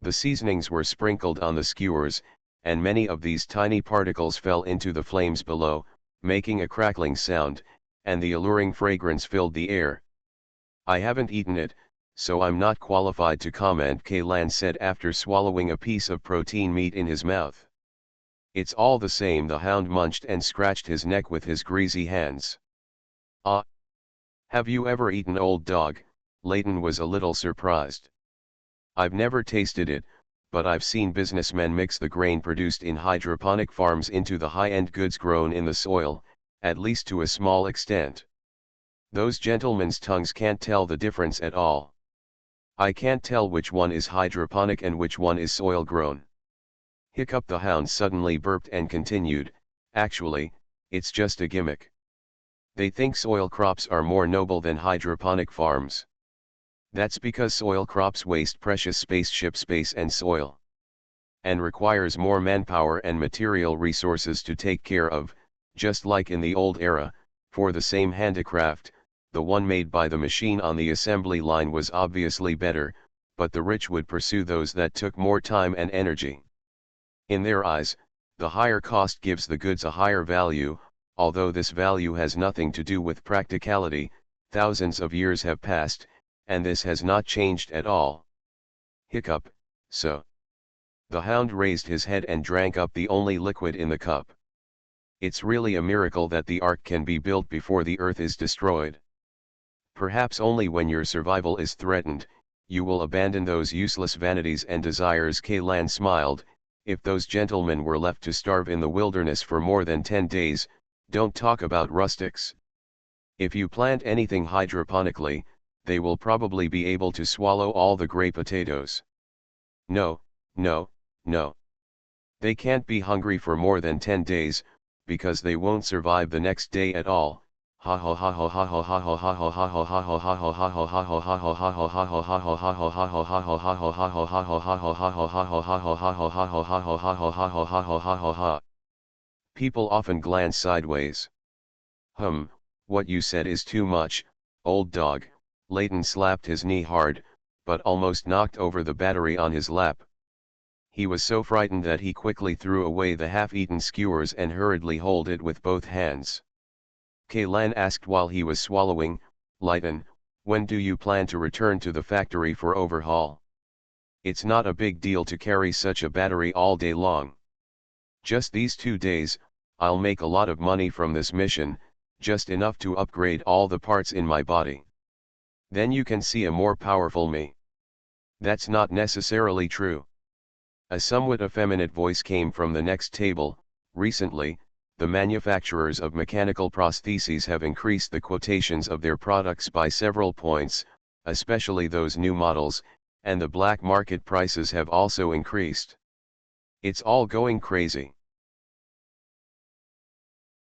The seasonings were sprinkled on the skewers, and many of these tiny particles fell into the flames below, making a crackling sound, and the alluring fragrance filled the air. I haven't eaten it, so I'm not qualified to comment, Kaylan said after swallowing a piece of protein meat in his mouth. It's all the same. The Hound munched and scratched his neck with his greasy hands. Ah! Have you ever eaten old dog? Leighton was a little surprised. I've never tasted it, but I've seen businessmen mix the grain produced in hydroponic farms into the high-end goods grown in the soil, at least to a small extent. Those gentlemen's tongues can't tell the difference at all. I can't tell which one is hydroponic and which one is soil grown. Hiccup. The Hound suddenly burped and continued, actually, it's just a gimmick. They think soil crops are more noble than hydroponic farms. That's because soil crops waste precious spaceship space and soil, and requires more manpower and material resources to take care of. Just like in the old era, for the same handicraft, the one made by the machine on the assembly line was obviously better, but the rich would pursue those that took more time and energy. In their eyes, the higher cost gives the goods a higher value, although this value has nothing to do with practicality. Thousands of years have passed, and this has not changed at all. Hiccup. So. The Hound raised his head and drank up the only liquid in the cup. It's really a miracle that the Ark can be built before the Earth is destroyed. Perhaps only when your survival is threatened, you will abandon those useless vanities and desires. Kaylan smiled. If those gentlemen were left to starve in the wilderness for more than 10 days, don't talk about rustics. If you plant anything hydroponically, they will probably be able to swallow all the gray potatoes. No, no, no. They can't be hungry for more than 10 days, because they won't survive the next day at all. People often glance sideways. What you said is too much, old dog. Leighton slapped his knee hard, but almost knocked over the battery on his lap. He was so frightened that he quickly threw away the half-eaten skewers and hurriedly held it with both hands. Kaylan asked while he was swallowing, Leighton, when do you plan to return to the factory for overhaul? It's not a big deal to carry such a battery all day long. Just these 2 days, I'll make a lot of money from this mission, just enough to upgrade all the parts in my body. Then you can see a more powerful me. That's not necessarily true. A somewhat effeminate voice came from the next table. Recently, the manufacturers of mechanical prostheses have increased the quotations of their products by several points, especially those new models, and the black market prices have also increased. It's all going crazy.